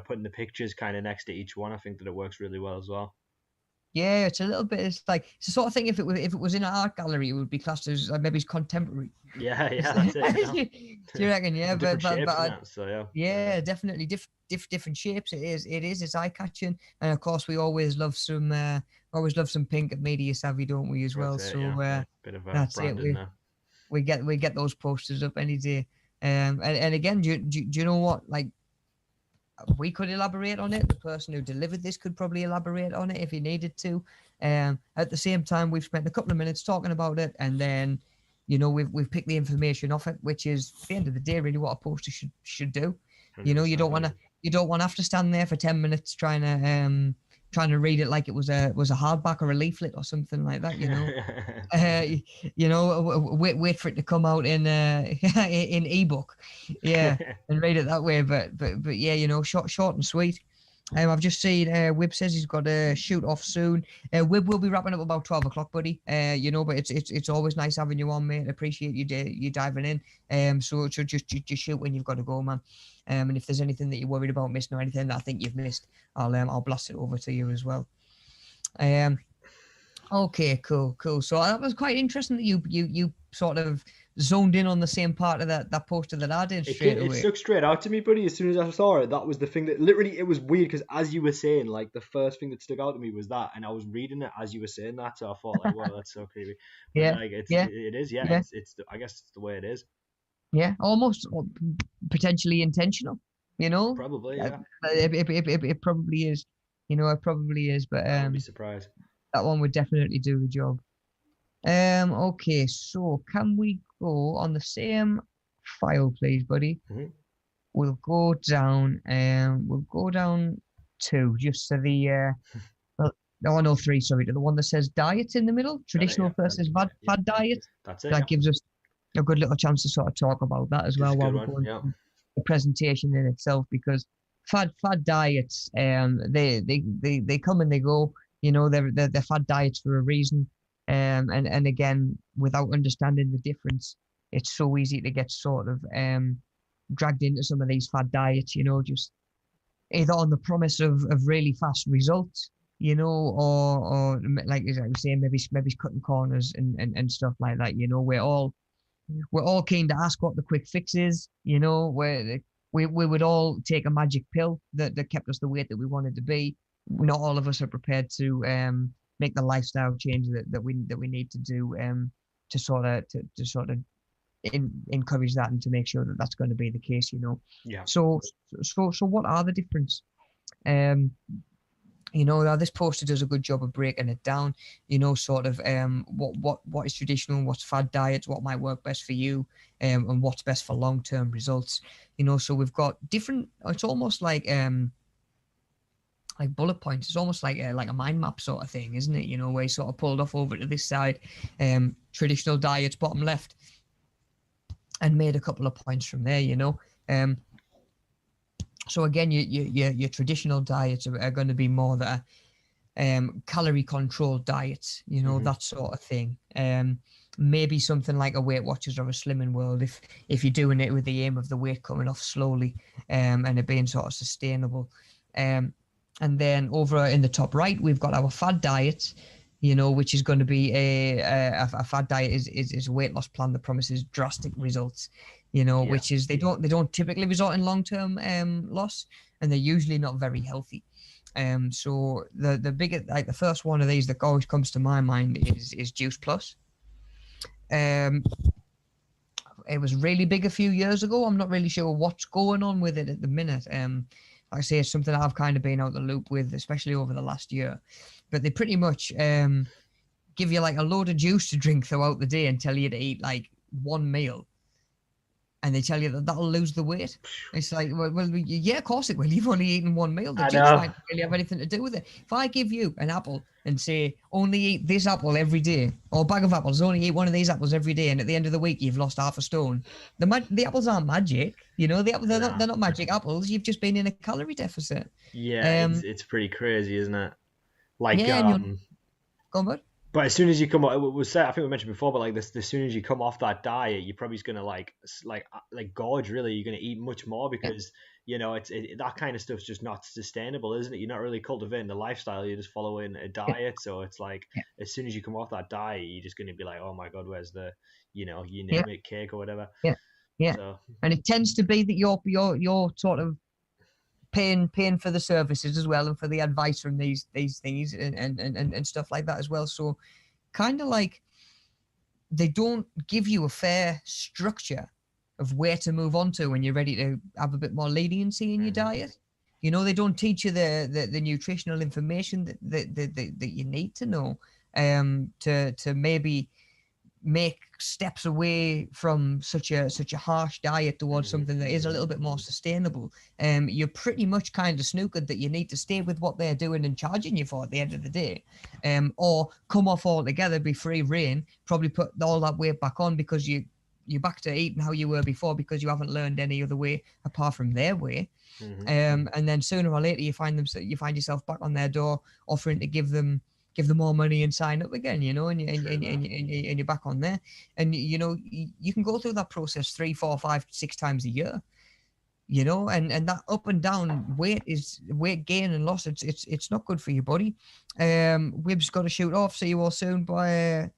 putting the pictures kind of next to each one. I think that it works really well as well. Yeah, it's a little bit. It's like it's the sort of thing. If it was in an art gallery, it would be classed as maybe it's contemporary. Yeah, that's it. Do you reckon? Yeah, but shapes, so yeah, definitely different shapes. It is. It's eye catching, and of course we always love some pink at Media Savvy, don't we? As well. That's it, So yeah. Bit of that's it. We get those posters up any day. And again, do you know what? Like, we could elaborate on it. The person who delivered this could probably elaborate on it if he needed to. At the same time, we've spent a couple of minutes talking about it, and then, we've picked the information off it, which is at the end of the day really what a poster should do. You don't want to have to stand there for 10 minutes trying to read it like it was a hardback or a leaflet or something like that. Wait for it to come out in in ebook, and read it that way. But yeah, short and sweet. I've just seen Wib says he's got to shoot off soon. Wib will be wrapping up about 12 o'clock, buddy. But it's always nice having you on, mate. Appreciate you diving in. So just shoot when you've got to go, man. And if there's anything that you're worried about missing or anything that I think you've missed, I'll blast it over to you as well. Okay, cool. So that was quite interesting that you sort of zoned in on the same part of that poster that I did straight away. It stuck straight out to me, buddy. As soon as I saw it, that was the thing that literally, it was weird because as you were saying, like the first thing that stuck out to me was that, and I was reading it as you were saying that, so I thought like, wow, that's so creepy. But yeah, like, it is. It's I guess it's the way it is. Yeah, almost potentially intentional. Probably, yeah. It probably is. It probably is. But I would be surprised. That one would definitely do the job. Okay, so can we go on the same file, please, buddy? Mm-hmm. We'll go down. We'll go down 2, just to the. No, 3. Sorry, to the one that says diet in the middle. Traditional versus fad diet. That's it. That gives us a good little chance to sort of talk about that as well while we're going through the presentation in itself, because fad diets, they come and they go. They're fad diets for a reason. And again, without understanding the difference, it's so easy to get sort of dragged into some of these fad diets, just either on the promise of really fast results, or like as I was saying, maybe cutting corners and stuff like that. We're all keen to ask what the quick fix is. Where we would all take a magic pill that kept us the weight that we wanted to be. Not all of us are prepared to make the lifestyle change that we need to do to sort of encourage that and to make sure that that's going to be the case. Yeah. So what are the difference? Now this poster does a good job of breaking it down. Sort of what is traditional, what's fad diets, what might work best for you, and what's best for long-term results. So we've got different. It's almost like bullet points. It's almost like a mind map sort of thing, isn't it? Where you sort of pulled off over to this side, traditional diets, bottom left, and made a couple of points from there. So again, your traditional diets are going to be more the calorie controlled diets, that sort of thing. Maybe something like a Weight Watchers or a Slimming World if you're doing it with the aim of the weight coming off slowly, and it being sort of sustainable. And then over in the top right, we've got our fad diet, which is going to be a fad diet is a weight loss plan that promises drastic results, which is they don't typically result in long-term loss, and they're usually not very healthy. So the biggest, like the first one of these that always comes to my mind is Juice Plus. Um, it was really big a few years ago. I'm not really sure what's going on with it at the minute. Like I say, it's something I've kind of been out the loop with, especially over the last year. But they pretty much give you like a load of juice to drink throughout the day and tell you to eat like one meal, and they tell you that that'll lose the weight. It's like, well, yeah, of course it will. You've only eaten one meal. The I juice know. might not really have anything to do with it. If I give you an apple and say, only eat this apple every day, or a bag of apples, only eat one of these apples every day, and at the end of the week you've lost half a stone, the apples aren't magic. You know, they're not, Nah. they're not magic apples. You've just been in a calorie deficit. Yeah, Um, it's pretty crazy, isn't it? Like yeah, and you'll go, bud. but as soon as you come, it was said. I think we mentioned before, but like this, as soon as you come off that diet, you're probably just gonna like gorge. Really, you're gonna eat much more Yeah, because that kind of stuff's just not sustainable, isn't it? You're not really cultivating the lifestyle. You're just following a yeah, diet. So it's like yeah, as soon as you come off that diet, you're just gonna be like, oh my god, where's the, you yeah, name it, cake or whatever. yeah, yeah. So And it tends to be that you're sort of paying for the services as well, and for the advice from these things, and stuff like that as well. So kind of like they don't give you a fair structure of where to move on to when you're ready to have a bit more leniency in your mhm. diet. You know, they don't teach you the nutritional information that you need to know, to maybe make steps away from such a harsh diet towards Mhm. something that is a little bit more sustainable. You're pretty much kind of snookered that you need to stay with what they're doing and charging you for at the end of the day, or come off altogether, be free reign, probably put all that weight back on because you're back to eating how you were before because you haven't learned any other way apart from their way. Mhm. And then sooner or later you find yourself back on their door offering to give them more money and sign up again, you know, and True that. you're back on there. And you know, you can go through that process 3, 4, 5, 6 times a year, you know, and that up and down weight gain and loss. It's not good for your body. We've got to shoot off. See you all soon. Bye.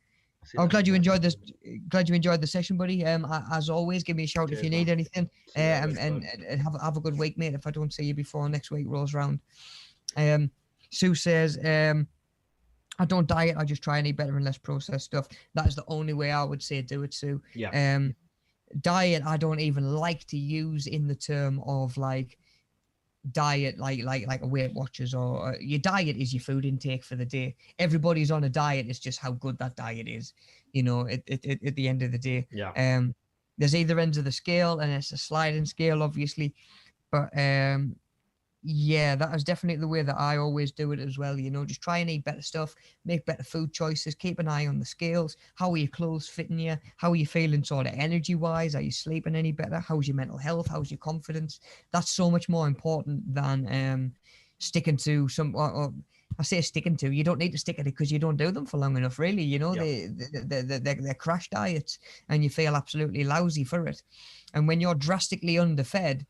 See you I'm later, glad you bud. enjoyed this. Glad you enjoyed the session, buddy. As always, give me a shout if Cheers, you man. need anything. See you later, And have a good week, mate. If I don't see you before next week rolls around. Um, Sue says, I don't diet. I just try and eat better and less processed stuff. That is the only way I would say do it, Sue. Yeah. Diet, I don't even like to use in the term of like diet, like a Weight Watchers, or your diet is your food intake for the day. Everybody's on a diet. It's just how good that diet is, you know. At the end of the day, Yeah. there's either ends of the scale, and it's a sliding scale, obviously, but yeah, that is definitely the way that I always do it as well. You know, just try and eat better stuff, make better food choices, keep an eye on the scales. How are your clothes fitting you? How are you feeling sort of energy wise? Are you sleeping any better? How's your mental health? How's your confidence? That's so much more important than sticking to some. I say sticking to. You don't need to stick at it because you don't do them for long enough, really. You know, Yeah. they're crash diets, and you feel absolutely lousy for it. And when you're drastically underfed,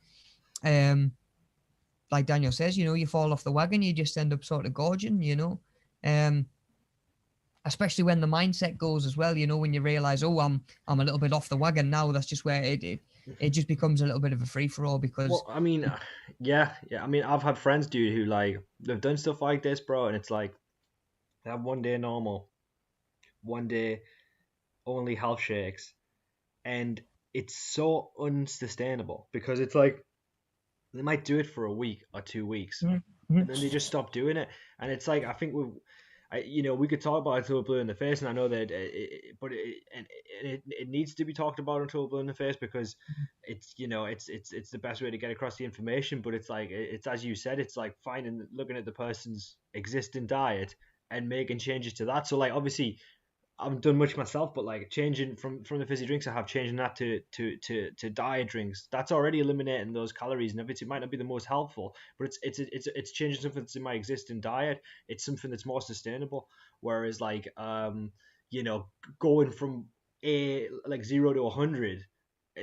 like Daniel says, you know, you fall off the wagon, you just end up sort of gorging, you know. Um, Especially when the mindset goes as well, you know, when you realize, oh, I'm a little bit off the wagon now. That's just where it just becomes a little bit of a free for all because Well, I mean, yeah. I mean, I've had friends, dude, who like they've done stuff like this, bro, and it's like they have one day normal, one day only health shakes, and it's so unsustainable because it's like they might do it for a week or 2 weeks, Mhm, and mhm. then they just stop doing it, and it's like I think we could talk about until blue in the face, and I know that, it needs to be talked about until blue in the face because it's the best way to get across the information. But it's like it's as you said, it's like looking at the person's existing diet and making changes to that. So like obviously I haven't done much myself, but like changing from the fizzy drinks I have, changing that to diet drinks, that's already eliminating those calories and everything. It might not be the most helpful, but it's changing something that's in my existing diet. It's something that's more sustainable. Whereas like going from a like 0 to 100,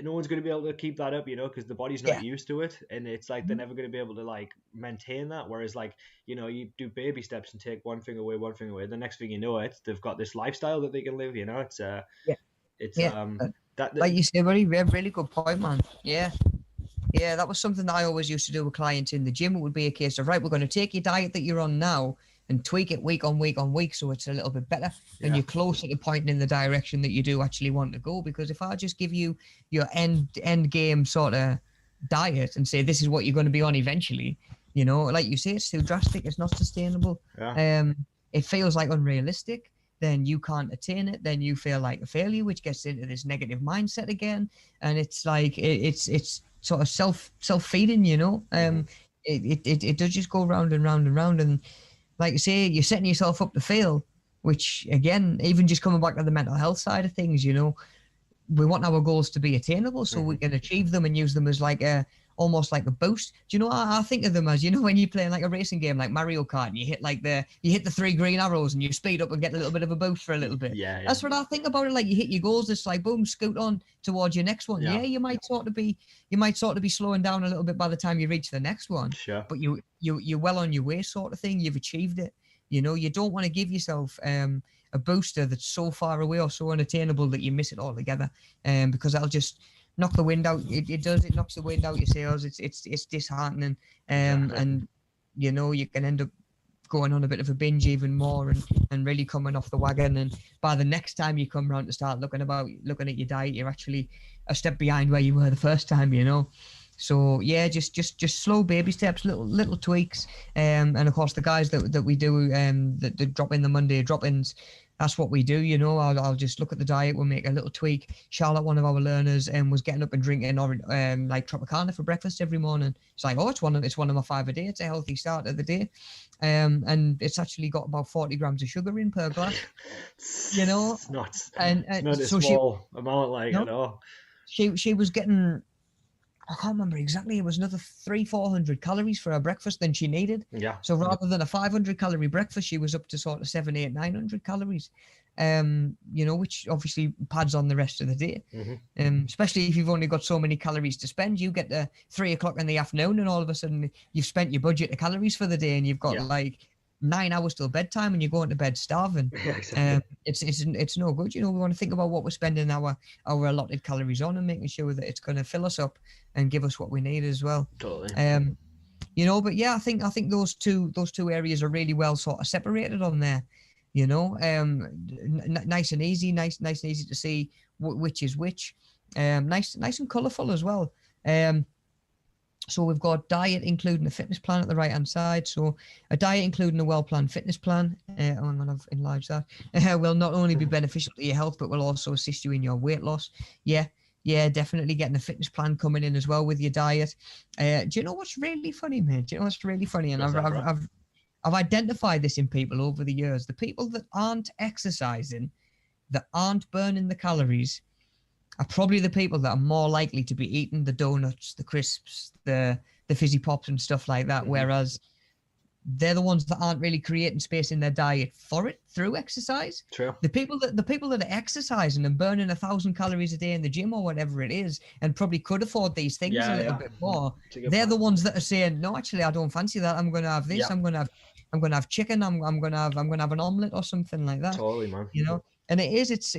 no one's going to be able to keep that up, because the body's not Yeah. used to it, and it's like they're never going to be able to like maintain that. Whereas like you do baby steps and take one thing away. The next thing you know, they've got this lifestyle that they can live. Yeah. It's Yeah. that Like you said, buddy, really good point, man. Yeah. Yeah, that was something that I always used to do with clients in the gym. It would be a case of, right, we're going to take your diet that you're on now and tweak it week on week on week so it's a little bit better and Yeah. you're closer to pointing in the direction that you do actually want to go. Because if I just give you your end game sort of diet and say this is what you're going to be on eventually, you know, like you say, it's too drastic, it's not sustainable. Yeah. It feels like unrealistic. Then you can't attain it. Then you feel like a failure, which gets into this negative mindset again. And it's like it's sort of self feeding, you know. It does just go round and round and round. And like you say, you're setting yourself up to fail. Which again, even just coming back to the mental health side of things, you know, we want our goals to be attainable so we can achieve them and use them as like a almost like a boost. Do you know, I think of them as, you know, when you're playing like a racing game like Mario Kart and you hit the 3 green arrows and you speed up and get a little bit of a boost for a little bit. Yeah. That's what I think about it. Like you hit your goals, it's like boom, scoot on towards your next one. Yeah. You might sort of be slowing down a little bit by the time you reach the next one. Sure. But you're well on your way, sort of thing. You've achieved it. You know, you don't want to give yourself a booster that's so far away or so unattainable that you miss it altogether, because that'll just knock the wind out. It knocks the wind out your sails. It's disheartening, and you know, you can end up going on a bit of a binge even more and really coming off the wagon. And by the next time you come round to start looking at your diet, you're actually a step behind where you were the first time, you know. So yeah, just slow baby steps, little tweaks, and of course the guys that we do that drop in the Monday drop-ins, that's what we do. You know, I'll just look at the diet, we'll make a little tweak. Charlotte, one of our learners, was getting up and drinking like Tropicana for breakfast every morning. It's like, oh, it's one of my 5 a day. It's a healthy start of the day, and it's actually got about 40 grams of sugar in per glass. You know, it's not a so small amount, like, no, at all. She was getting, I can't remember exactly. It was another 300-400 calories for her breakfast than she needed. Yeah. So rather than a 500 calorie breakfast, she was up to sort of 700, 800, 900 calories. You know, which obviously pads on the rest of the day. Especially if you've only got so many calories to spend. You get to 3 o'clock in the afternoon, and all of a sudden you've spent your budget of calories for the day, and you've got like 9 hours till bedtime, and you're going to bed starving. Exactly. It's no good. You know, we want to think about what we're spending our allotted calories on and making sure that it's going to fill us up and give us what we need as well. Totally. You know, but yeah, I think those two areas are really well sort of separated on there. You know, nice and easy to see which is which. Nice and colourful as well. So we've got diet including a fitness plan at the right hand side. So a diet including a well-planned fitness plan, I'm going to enlarge that, will not only be beneficial to your health, but will also assist you in your weight loss. Yeah, definitely getting a fitness plan coming in as well with your diet. Do you know what's really funny, mate? Do you know what's really funny? And I've identified this in people over the years. The people that aren't exercising, that aren't burning the calories, are probably the people that are more likely to be eating the donuts, the crisps, the fizzy pops and stuff like that. Whereas they're the ones that aren't really creating space in their diet for it through exercise. True. The people that are exercising and burning 1,000 calories a day in the gym or whatever it is, and probably could afford these things a little bit more. They're the ones that are saying, no, actually, I don't fancy that. I'm going to have this. Yeah. I'm going to have chicken. I'm going to have an omelet or something like that. Totally, man. You know. And it's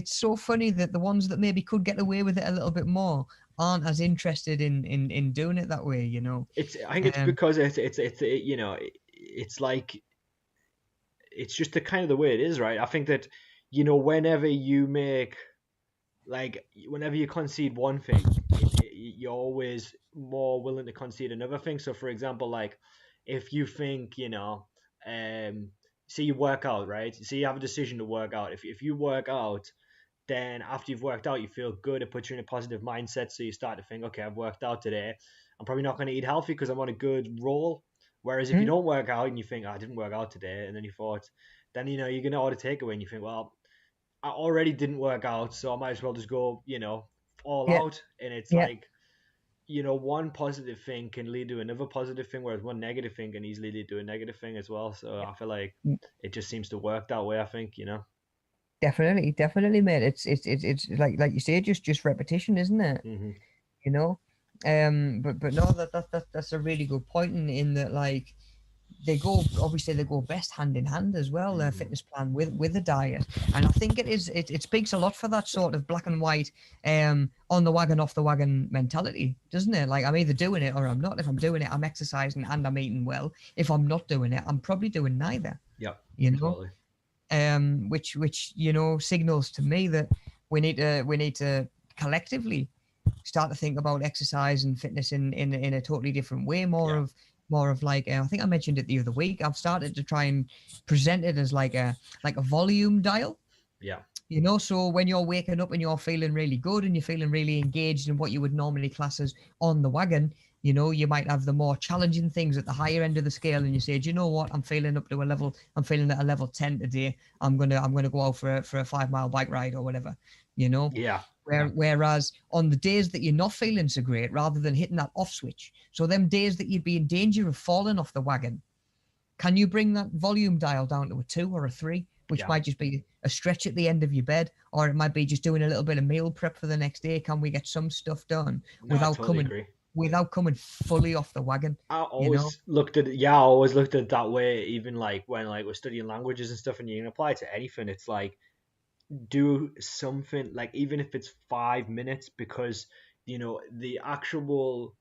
so funny that the ones that maybe could get away with it a little bit more aren't as interested in doing it that way, you know. I think it's because it's you know, it's like, it's just the kind of the way it is, right? I think that, you know, whenever you concede one thing, you're always more willing to concede another thing. So for example, like if you think, you know, say you work out, right? Say you have a decision to work out. If you work out, then after you've worked out, you feel good. It puts you in a positive mindset. So you start to think, okay, I've worked out today. I'm probably not going to eat healthy because I'm on a good roll. Whereas if you don't work out and you think, I didn't work out today, and then you thought, then, you know, you're going to order takeaway and you think, well, I already didn't work out, so I might as well just go, you know, all out. And it's like, you know, one positive thing can lead to another positive thing, whereas one negative thing can easily lead to a negative thing as well. So I feel like it just seems to work that way, I think, you know. Definitely, mate. It's like you say, just repetition, isn't it? You know, but no, that's a really good point in that, like, they go best hand in hand as well. Their fitness plan with the diet, and I think it speaks a lot for that sort of black and white, on the wagon off the wagon mentality, doesn't it? Like, I'm either doing it or I'm not. If I'm doing it, I'm exercising and I'm eating well. If I'm not doing it, I'm probably doing neither. Yeah, you know, totally. Which signals to me that we need to collectively start to think about exercise and fitness in a totally different way. More of like, I think I mentioned it the other week. I've started to try and present it as like a volume dial. Yeah. So when you're waking up and you're feeling really good and you're feeling really engaged in what you would normally class as on the wagon, you might have the more challenging things at the higher end of the scale, and you say, do you know what? I'm feeling at a level 10 today. I'm gonna go out for a 5 mile bike ride or whatever. Yeah. Whereas on the days that you're not feeling so great, rather than hitting that off switch, so them days that you'd be in danger of falling off the wagon, can you bring that volume dial down to a 2 or a 3, which might just be a stretch at the end of your bed, or it might be just doing a little bit of meal prep for the next day? Can we get some stuff done I totally agree. without coming fully off the wagon? I always looked at it that way. Even like when like we're studying languages and stuff, and you can apply it to anything. It's like, do something, like, even if it's 5 minutes, because the actual,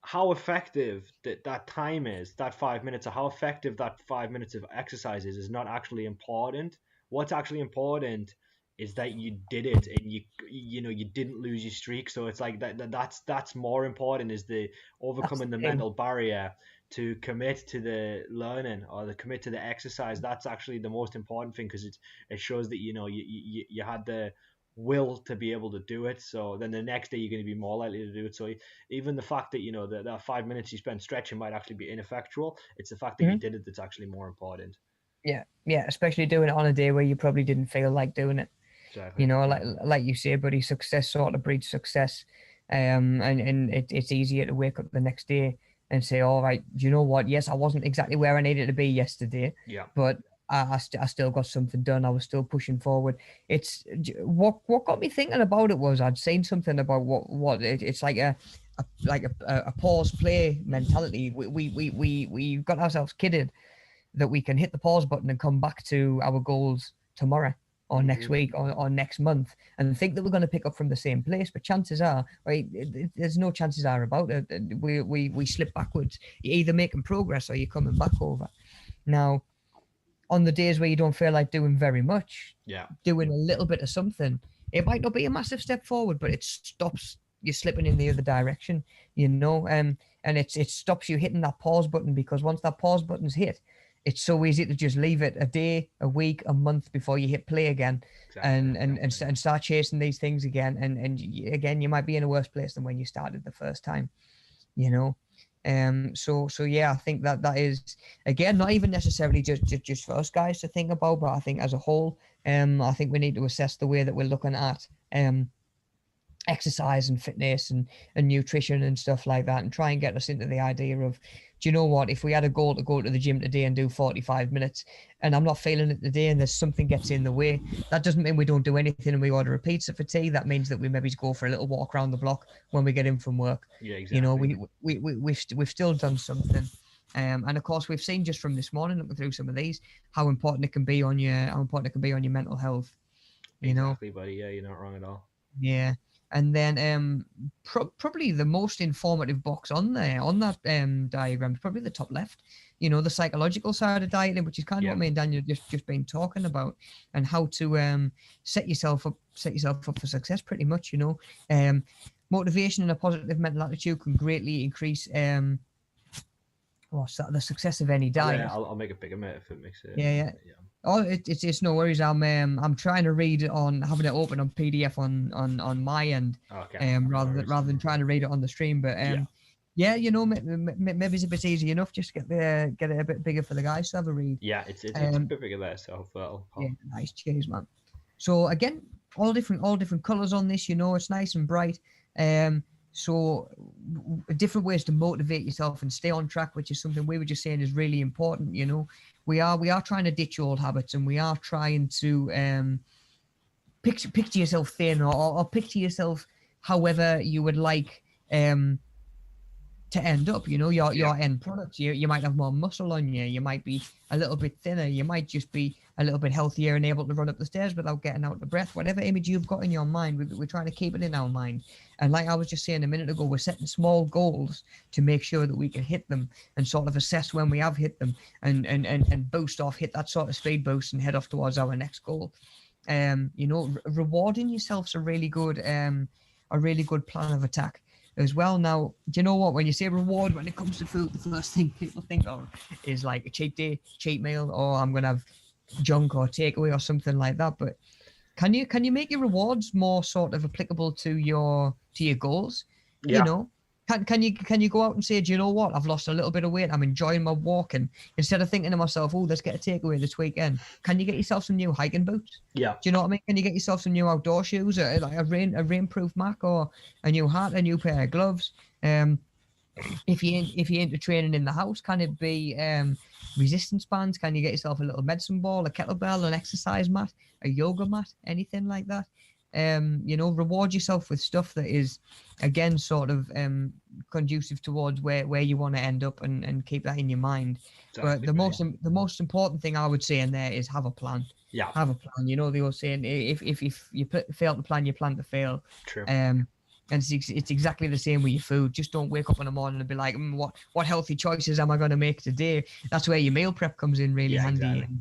how effective that time is, that 5 minutes, or how effective that 5 minutes of exercise is not actually important. What's actually important is that you did it, and you didn't lose your streak. So it's like that's more important, is the overcoming the mental barrier to commit to the learning or the commit to the exercise. That's actually the most important thing, because it shows that you had the will to be able to do it. So then the next day you're going to be more likely to do it. So even the fact that that 5 minutes you spent stretching might actually be ineffectual, it's the fact that you did it that's actually more important. Yeah, especially doing it on a day where you probably didn't feel like doing it. Exactly. Like you say, buddy, success sort of breeds success. And it's easier to wake up the next day and say, all right, do you know what? Yes, I wasn't exactly where I needed to be yesterday, but I still got something done. I was still pushing forward. It's what got me thinking about it was I'd seen something about what it's like a pause play mentality. We got ourselves kidded that we can hit the pause button and come back to our goals tomorrow or next week or next month and think that we're going to pick up from the same place. But chances are, right, there's no chances are about it. We slip backwards. You're either making progress or you're coming back over. Now, on the days where you don't feel like doing very much, doing a little bit of something, it might not be a massive step forward, but it stops you slipping in the other direction, and it stops you hitting that pause button, because once that pause button's hit, it's so easy to just leave it a day, a week, a month before you hit play again. And start chasing these things again. And again, you might be in a worse place than when you started the first time, So yeah, I think that is, again, not even necessarily just for us guys to think about, but I think as a whole, I think we need to assess the way that we're looking at exercise and fitness and nutrition and stuff like that, and try and get us into the idea of, do you know what, if we had a goal to go to the gym today and do 45 minutes and I'm not feeling it today and there's something gets in the way, that doesn't mean we don't do anything and we order a pizza for tea. That means that we maybe go for a little walk around the block when we get in from work. Yeah, exactly. We've still done something. And of course, we've seen just from this morning, looking through some of these, how important it can be on your mental health. Exactly, buddy. Yeah, you're not wrong at all. Yeah. And then probably the most informative box on that diagram is probably the top left, the psychological side of dieting, which is kind of what me and Daniel just been talking about, and how to set yourself up for success, pretty much. Motivation and a positive mental attitude can greatly increase the success of any diet. Yeah, I'll make a bigger mate if it makes it. Yeah. Oh, it's no worries. I'm trying to read it on, having it open on PDF on my end, rather than trying to read it on the stream. But maybe it's a bit easy enough. Just get it a bit bigger for the guys to have a read. Yeah, it's a bit bigger there, so that'll pop. Yeah, nice. Cheers, man. So again, all different colors on this. It's nice and bright. So different ways to motivate yourself and stay on track, which is something we were just saying is really important. We are trying to ditch old habits, and we are trying to picture yourself thin or picture yourself however you would like to end up, you know, your end product. You might have more muscle on you. You might be a little bit thinner. You might just be a little bit healthier and able to run up the stairs without getting out of breath. Whatever image you've got in your mind, we're trying to keep it in our mind. And like I was just saying a minute ago, we're setting small goals to make sure that we can hit them and sort of assess when we have hit them and boost off, hit that sort of speed boost and head off towards our next goal. You know, rewarding yourself's a really good plan of attack as well. Now, do you know what? When you say reward, when it comes to food, the first thing people think of is like a cheat day, cheat meal, or I'm gonna have junk or takeaway or something like that. But can you make your rewards more sort of applicable to your goals? Yeah. You know, can you go out and say, do you know what? I've lost a little bit of weight. I'm enjoying my walking. Instead of thinking to myself, oh, let's get a takeaway this weekend. Can you get yourself some new hiking boots? Yeah. Do you know what I mean? Can you get yourself some new outdoor shoes, or like a rainproof Mac, or a new hat, a new pair of gloves? If you're into training in the house, can it be resistance bands? Can you get yourself a little medicine ball, a kettlebell, an exercise mat, a yoga mat, anything like that? You know, reward yourself with stuff that is, again, sort of conducive towards where you want to end up, and keep that in your mind. Exactly. But the most important thing I would say in there is have a plan. Yeah. Have a plan. You know, they were saying if you fail to plan, you plan to fail. True. And it's exactly the same with your food. Just don't wake up in the morning and be like, what healthy choices am I going to make today? That's where your meal prep comes in really handy. Exactly.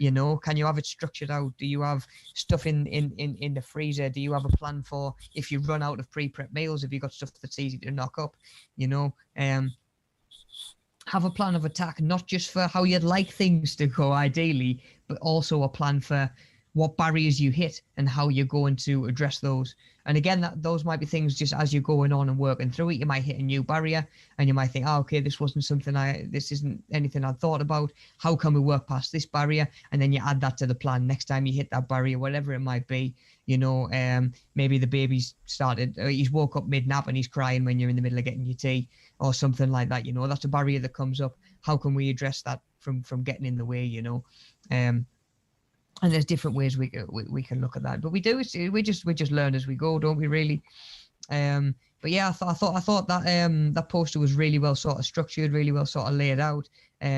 You know, can you have it structured out? Do you have stuff in the freezer? Do you have a plan for if you run out of pre-prep meals? Have you got stuff that's easy to knock up? You know, have a plan of attack, not just for how you'd like things to go ideally, but also a plan for what barriers you hit and how you're going to address those. And again, those might be things just as you're going on and working through it. You might hit a new barrier and you might think, okay, this isn't anything I'd thought about. How can we work past this barrier? And then you add that to the plan. Next time you hit that barrier, whatever it might be, you know, maybe the baby's he's woke up mid-nap and he's crying when you're in the middle of getting your tea or something like that. You know, that's a barrier that comes up. How can we address that from getting in the way, you know? And there's different ways we can look at that, but we just learn as we go, don't we? Really. But yeah, I thought that that poster was really well sort of structured, really well sort of laid out,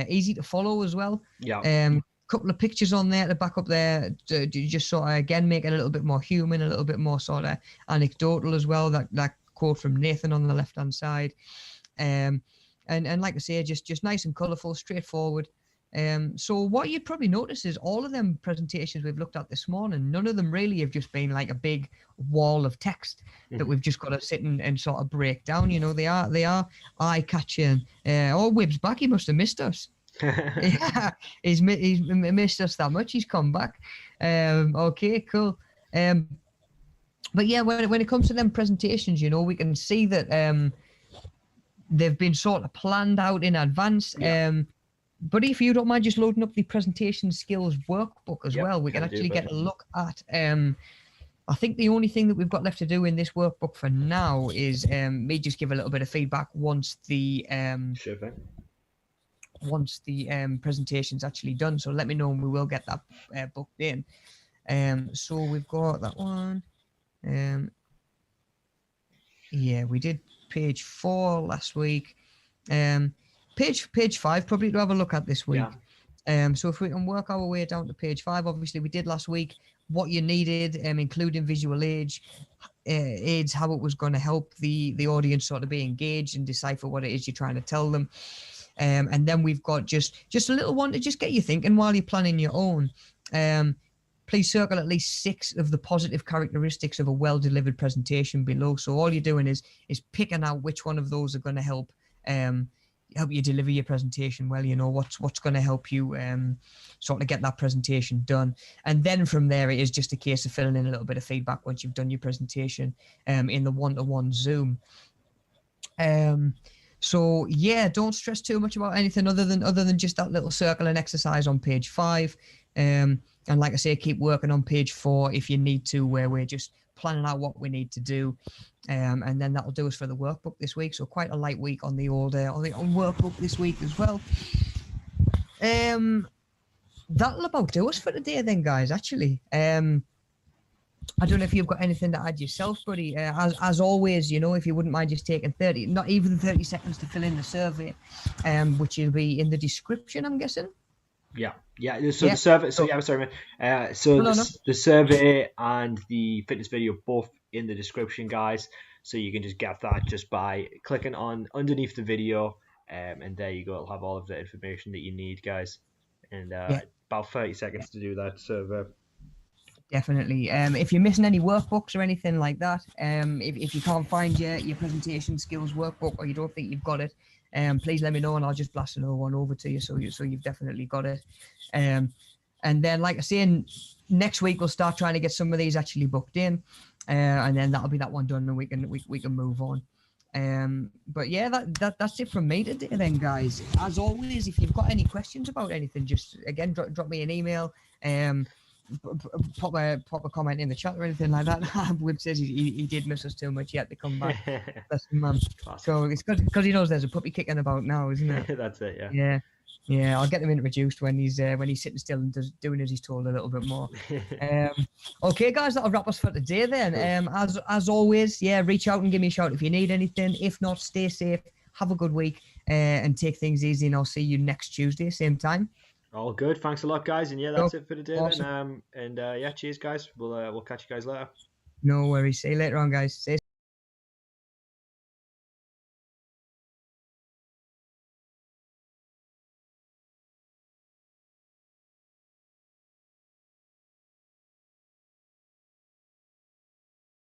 easy to follow as well. Yeah. Couple of pictures on there to back up there, to just sort of again make it a little bit more human, a little bit more sort of anecdotal as well. That quote from Nathan on the left hand side, and like I say, just nice and colourful, straightforward. So what you'd probably notice is all of them presentations we've looked at this morning, none of them really have just been like a big wall of text that we've just got to sit and sort of break down. You know, they are eye-catching. Oh, Wibb's back. He must have missed us. Yeah, he's missed us that much. He's come back. Okay, cool. But yeah, when it comes to them presentations, you know, we can see that they've been sort of planned out in advance. Yeah. But if you don't mind just loading up the presentation skills workbook as well, we can actually get a look at. I think the only thing that we've got left to do in this workbook for now is me just give a little bit of feedback once the presentation's actually done. So let me know and we will get that booked in. So we've got that one. Yeah, we did page 4 last week. Page 5 probably to have a look at this week. Yeah. So if we can work our way down to page 5, obviously we did last week what you needed, including visual aids, how it was going to help the audience sort of be engaged and decipher what it is you're trying to tell them. And then we've got just a little one to just get you thinking while you're planning your own. Please circle at least 6 of the positive characteristics of a well-delivered presentation below. So all you're doing is picking out which one of those are going to help you deliver your presentation well. You know what's going to help you sort of get that presentation done, and then from there it is just a case of filling in a little bit of feedback once you've done your presentation in the one-to-one Zoom. So yeah, don't stress too much about anything other than just that little circle and exercise on page 5, and like I say, keep working on page 4 if you need to, where we're just planning out what we need to do. And then that'll do us for the workbook this week. So quite a light week on the workbook this week as well. That'll about do us for today then, guys, actually. I don't know if you've got anything to add yourself, buddy. As always, if you wouldn't mind just taking 30, not even 30 seconds to fill in the survey, which will be in the description, I'm guessing. Yeah. So Yeah. the survey. So yeah, I'm sorry, man. So No. the survey and the fitness video both in the description, guys. So you can just get that just by clicking on underneath the video, and there you go. It'll have all of the information that you need, guys. And Yeah. about 30 seconds to do that survey. Definitely. If you're missing any workbooks or anything like that, if you can't find your presentation skills workbook or you don't think you've got it, please let me know and I'll just blast another one over to you so you've definitely got it. And then, like I say, next week we'll start trying to get some of these actually booked in, and then that'll be that one done, and we can move on. But yeah, that's it from me today then, guys. As always, if you've got any questions about anything, just again drop me an email. Pop a comment in the chat or anything like that. Wib says he did miss us too much yet to come back. That's so it's because he knows there's a puppy kicking about now, isn't it? That's it. Yeah. I'll get them introduced when he's sitting still and doing as he's told a little bit more. Okay, guys, that'll wrap us for today then. Cool. As always, reach out and give me a shout if you need anything. If not, stay safe. Have a good week and take things easy. And I'll see you next Tuesday, same time. All good. Thanks a lot, guys. And that's it for today. Awesome. Then. Cheers, guys. We'll catch you guys later. No worries. See you later on, guys.